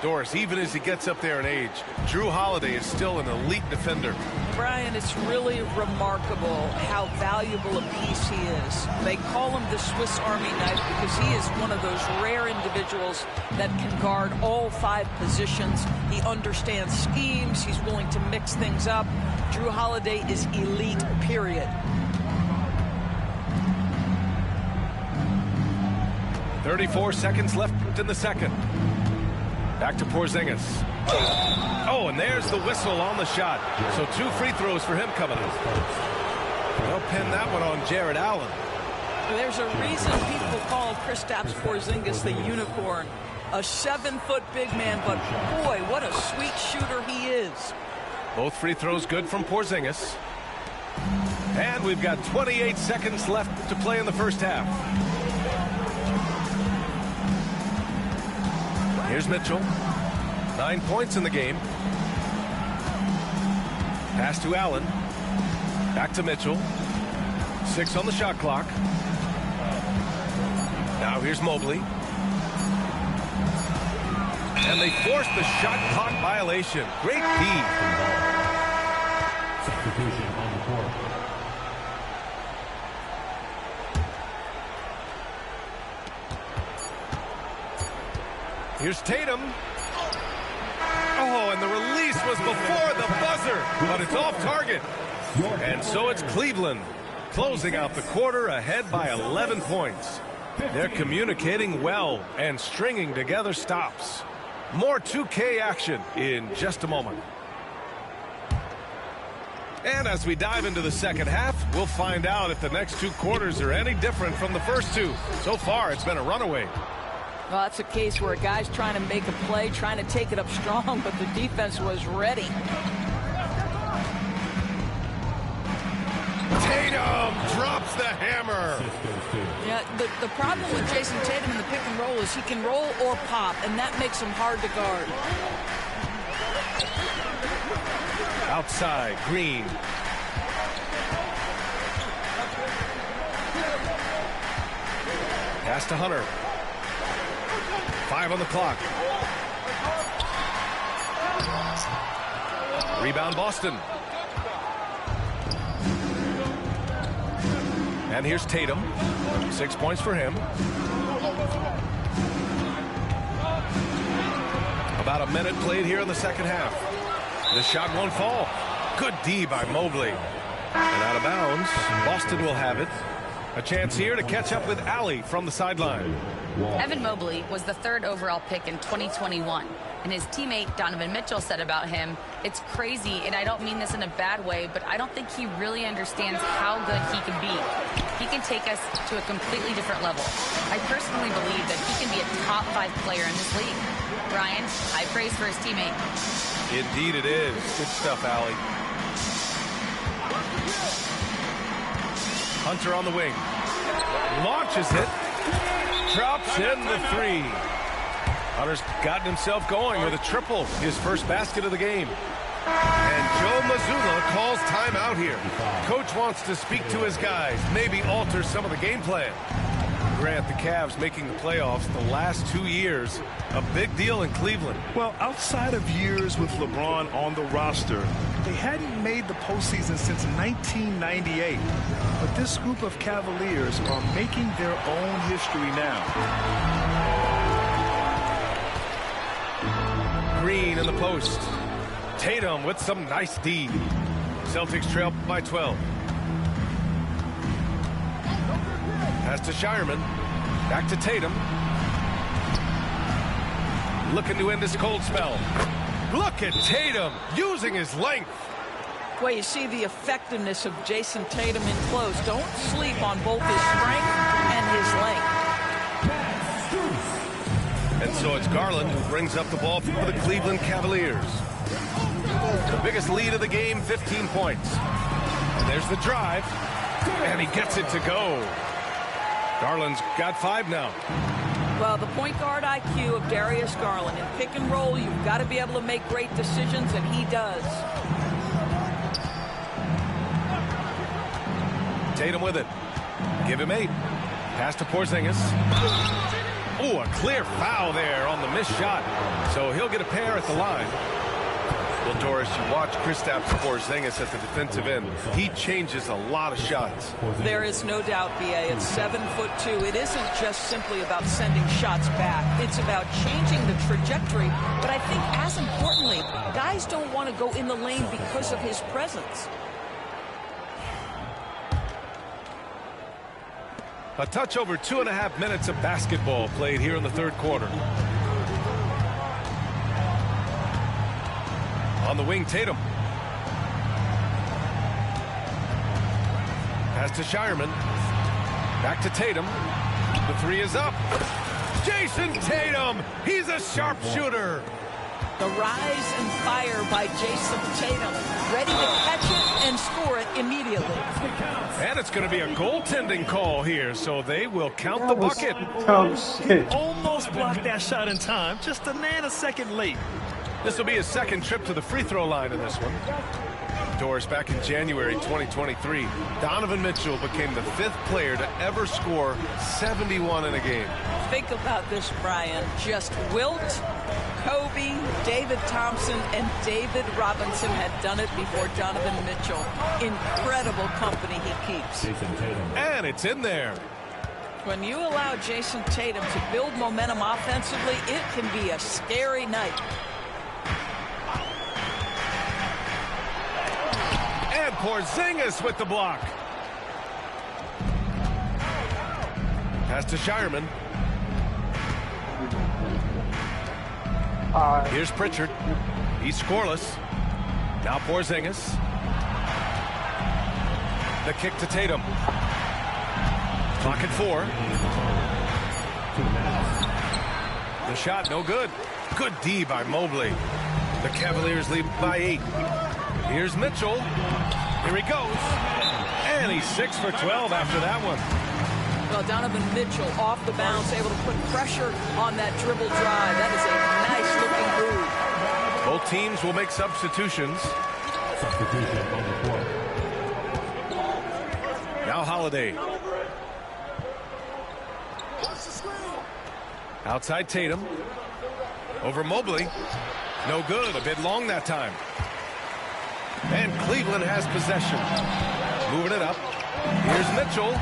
Doris, even as he gets up there in age, Drew Holiday is still an elite defender. Brian, it's really remarkable how valuable a piece he is. They call him the Swiss Army knife because he is one of those rare individuals that can guard all 5 positions. He understands schemes. He's willing to mix things up. Drew Holiday is elite, period. 34 seconds left in the second. Back to Porzingis. Oh, and there's the whistle on the shot. So 2 free throws for him coming up. They'll pin that one on Jared Allen. There's a reason people call Kristaps Porzingis the unicorn. A 7-foot big man, but boy, what a sweet shooter he is. Both free throws good from Porzingis. And we've got 28 seconds left to play in the first half. Here's Mitchell. 9 points in the game. Pass to Allen. Back to Mitchell. 6 on the shot clock. Now here's Mobley. And they force the shot clock violation. Great D. Substitution on the court. Here's Tatum. Oh, and the release was before the buzzer, but it's off target. And so it's Cleveland closing out the quarter ahead by 11 points. They're communicating well and stringing together stops. More 2K action in just a moment. And as we dive into the second half, we'll find out if the next 2 quarters are any different from the first 2. So far, it's been a runaway. Well, that's a case where a guy's trying to make a play, trying to take it up strong, but the defense was ready. Tatum drops the hammer. hammer. Yeah, the problem with Jason Tatum in the pick and roll is he can roll or pop, and that makes him hard to guard. Outside, Green. Pass to Hunter. 5 on the clock. Rebound Boston. And here's Tatum. 6 points for him. About a minute played here in the second half. The shot won't fall. Good D by Mobley. And out of bounds. Boston will have it. A chance here to catch up with Allie from the sideline. Evan Mobley was the 3rd overall pick in 2021. And his teammate Donovan Mitchell said about him, "It's crazy, and I don't mean this in a bad way, but I don't think he really understands how good he can be. He can take us to a completely different level. I personally believe that he can be a top 5 player in this league." Brian, high praise for his teammate. Indeed it is. Good stuff, Allie. Hunter on the wing. Launches it. Drops in the 3. Hunter's gotten himself going with a triple. His first basket of the game. And Joe Mazzulla calls timeout here. Coach wants to speak to his guys. Maybe alter some of the game plan. Grant, the Cavs making the playoffs the last 2 years. A big deal in Cleveland. Well, outside of years with LeBron on the roster, they hadn't made the postseason since 1998. But this group of Cavaliers are making their own history now. Green in the post. Tatum with some nice D. Celtics trail by 12. Pass to Shireman. Back to Tatum. Looking to end this cold spell. Look at Tatum using his length. Well, you see the effectiveness of Jason Tatum in close. Don't sleep on both his strength and his length. And so it's Garland who brings up the ball for the Cleveland Cavaliers. The biggest lead of the game, 15 points. And there's the drive. And he gets it to go. Garland's got 5 now. Well, the point guard IQ of Darius Garland. In pick and roll, you've got to be able to make great decisions, and he does. Tatum with it. Give him 8. Pass to Porzingis. Oh, a clear foul there on the missed shot. So he'll get a pair at the line. Well, Doris, you watch Kristaps Porzingis at the defensive end. He changes a lot of shots. There is no doubt, B.A. It's 7'2". It isn't just simply about sending shots back. It's about changing the trajectory. But I think as importantly, guys don't want to go in the lane because of his presence. A touch over 2.5 minutes of basketball played here in the 3rd quarter. On the wing, Tatum. Pass to Shireman. Back to Tatum. The 3 is up. Jason Tatum! He's a sharpshooter! The rise and fire by Jason Tatum. Ready to catch it and score it immediately. And it's going to be a goaltending call here, so they will count the bucket. Almost blocked that shot in time, just a nanosecond late. This will be his 2nd trip to the free throw line in this one. Doris, back in January 2023, Donovan Mitchell became the 5th player to ever score 71 in a game. Think about this, Brian. Just Wilt, Kobe, David Thompson, and David Robinson had done it before Donovan Mitchell. Incredible company he keeps. And it's in there. When you allow Jason Tatum to build momentum offensively, it can be a scary night. And Porzingis with the block. Pass to Shireman. Here's Pritchard. He's scoreless. Now Porzingis. The kick to Tatum. Clock at 4. The shot, no good. Good D by Mobley. The Cavaliers lead by 8. Here's Mitchell. Here he goes. And he's 6 for 12 after that one. Well, Donovan Mitchell off the bounce, able to put pressure on that dribble drive. That is a nice looking move. Both teams will make substitutions. Substitution on the court. Now Holiday. Outside Tatum. Over Mobley. No good. A bit long that time. And Cleveland has possession. Moving it up. Here's Mitchell.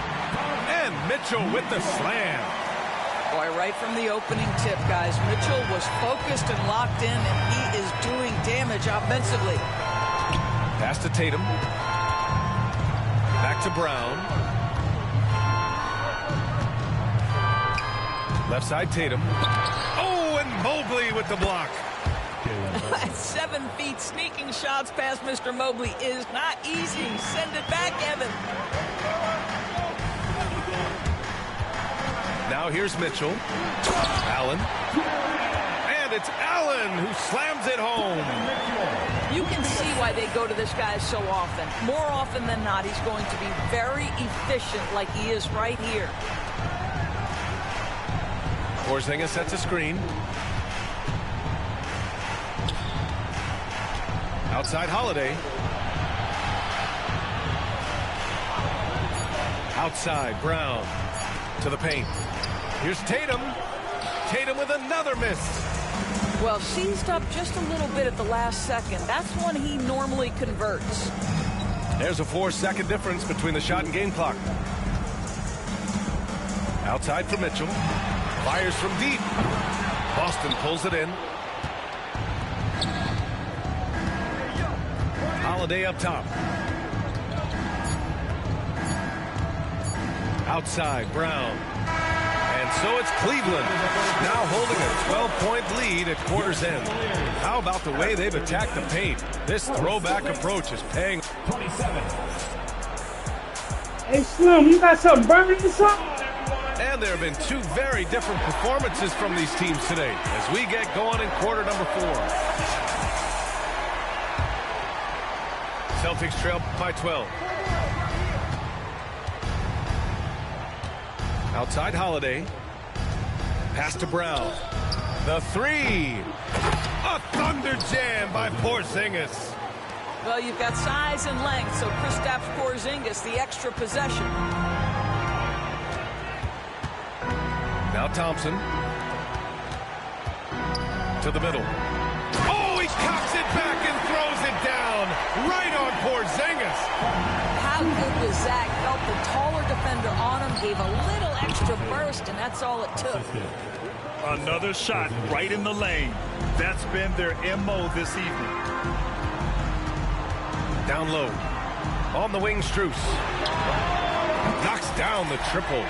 And Mitchell with the slam. Boy, right from the opening tip, guys, Mitchell was focused and locked in, and he is doing damage offensively. Pass to Tatum. Back to Brown. Left side Tatum. Oh, and Mobley with the block. 7 feet sneaking shots past Mr. Mobley is not easy. Send it back, Evan. Now here's Mitchell. Allen. And it's Allen who slams it home. You can see why they go to this guy so often. More often than not, he's going to be very efficient like he is right here. Porzingis sets a screen. Outside Holiday. Outside Brown to the paint. Here's Tatum. Tatum with another miss. Well, seized up just a little bit at the last second. That's when he normally converts. There's a 4-second difference between the shot and game clock. Outside for Mitchell. Fires from deep. Boston pulls it in. Holiday up top. Outside, Brown. And so it's Cleveland, now holding a 12-point lead at quarter's end. How about the way they've attacked the paint? This throwback approach is paying. 27. Hey, Slim, you got something burning or something? And there have been 2 very different performances from these teams today as we get going in quarter number 4. Celtics trail by 12. Outside Holiday. Pass to Brown. The 3. A thunder jam by Porzingis. Well, you've got size and length, so Kristaps Porzingis, the extra possession. Now Thompson. To the middle. Oh, he cocks it back and throws it down. Right on Porzingis. How good was Zach? Felt the taller defender on him, gave a little extra burst, and that's all it took. Another shot right in the lane. That's been their MO this evening. Down low. On the wing, Strus. Knocks down the triple.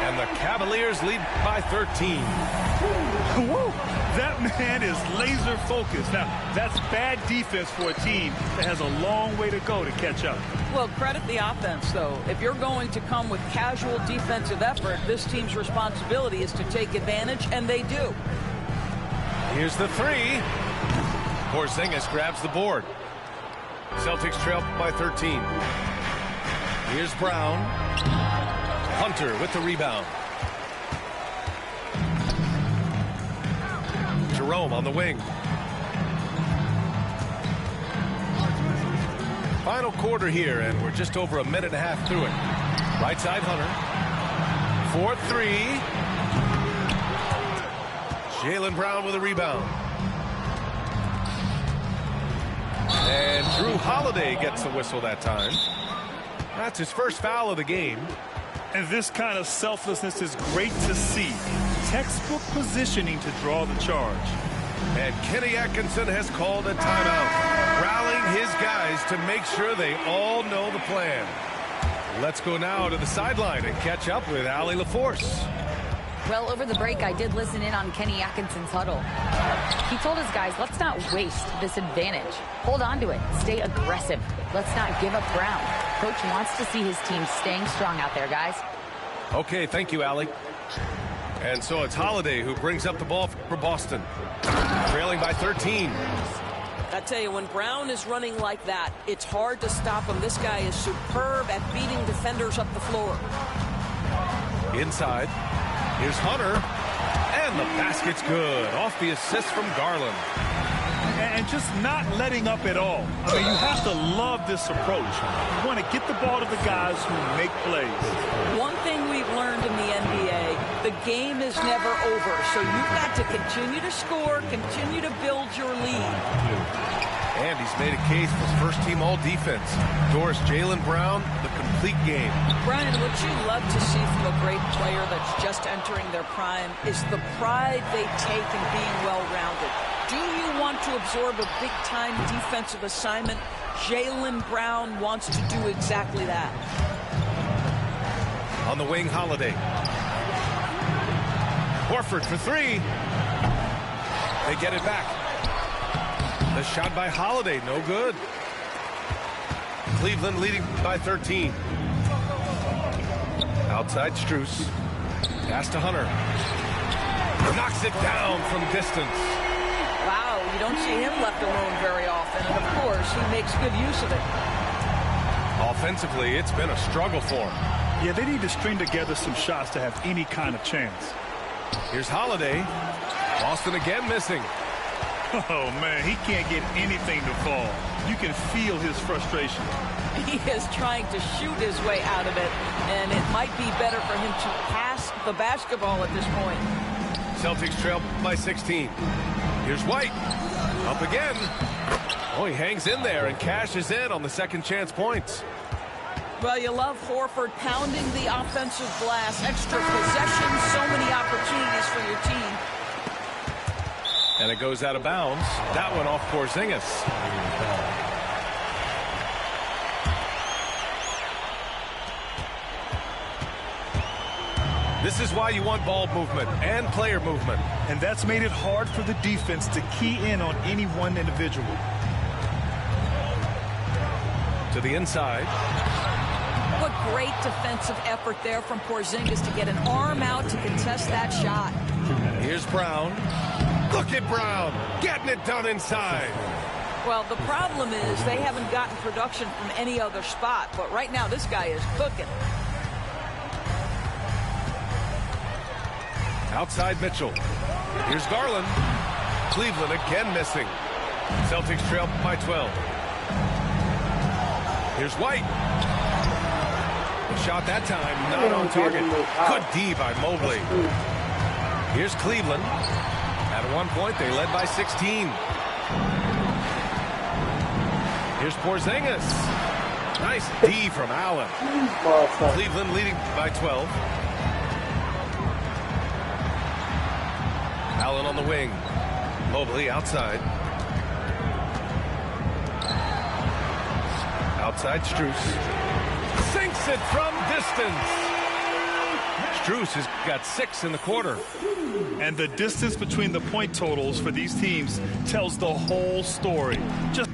And the Cavaliers lead by 13. Whoa. That man is laser focused. Now, that's bad defense for a team that has a long way to go to catch up. Well, credit the offense, though. If you're going to come with casual defensive effort, this team's responsibility is to take advantage, and they do. Here's the 3. Porzingis grabs the board. Celtics trail by 13. Here's Brown. Hunter with the rebound. Jerome on the wing. Final quarter here, and we're just over a minute and a half through it. Right side, Hunter. 4-3. Jaylen Brown with a rebound. And Drew Holiday gets the whistle that time. That's his first foul of the game. And this kind of selflessness is great to see. Textbook positioning to draw the charge. And Kenny Atkinson has called a timeout, rallying his guys to make sure they all know the plan. Let's go now to the sideline and catch up with Allie LaForce. Well, over the break, I did listen in on Kenny Atkinson's huddle. He told his guys, let's not waste this advantage. Hold on to it. Stay aggressive. Let's not give up ground. Coach wants to see his team staying strong out there, guys. Okay, thank you, Allie. And so it's Holiday who brings up the ball for Boston. Trailing by 13. I tell you, when Brown is running like that, it's hard to stop him. This guy is superb at beating defenders up the floor. Inside. Here's Hunter. And the basket's good. Off the assist from Garland. And just not letting up at all. I mean, you have to love this approach. You want to get the ball to the guys who make plays. One thing we've learned in the NBA, the game is never over. So you've got to continue to score, continue to build your lead. And he's made a case for first-team all-defense. Doris, Jaylen Brown, the complete game. Brian, what you love to see from a great player that's just entering their prime is the pride they take in being well-rounded. Do you want to absorb a big-time defensive assignment? Jaylen Brown wants to do exactly that. On the wing, Holiday. Horford for three. They get it back. The shot by Holiday, no good. Cleveland leading by 13. Outside Strus. Pass to Hunter. Knocks it down from distance. Wow, you don't see him left alone very often. And, of course, he makes good use of it. Offensively, it's been a struggle for him. Yeah, they need to string together some shots to have any kind of chance. Here's Holiday. Boston again missing. Oh, man, he can't get anything to fall. You can feel his frustration. He is trying to shoot his way out of it, and it might be better for him to pass the basketball at this point. Celtics trail by 16. Here's White. Up again. Oh, he hangs in there and cashes in on the second chance points. Well, you love Horford pounding the offensive glass. Extra possessions, so many opportunities for your team. And it goes out of bounds. That one off Porzingis. This is why you want ball movement and player movement. And that's made it hard for the defense to key in on any one individual. To the inside. What great defensive effort there from Porzingis to get an arm out to contest that shot. Here's Brown. Look at Brown getting it done inside. Well, the problem is they haven't gotten production from any other spot, but right now this guy is cooking. Outside Mitchell. Here's Garland. Cleveland again missing. Celtics trail by 12. Here's White. The shot that time not on target. Good D by Mobley. Here's Cleveland. At one point, they led by 16. Here's Porzingis. Nice D from Allen. Cleveland leading by 12. Allen on the wing. Mobley outside. Outside Strus. Sinks it from distance. Strus has got 6 in the quarter. And the distance between the point totals for these teams tells the whole story. Just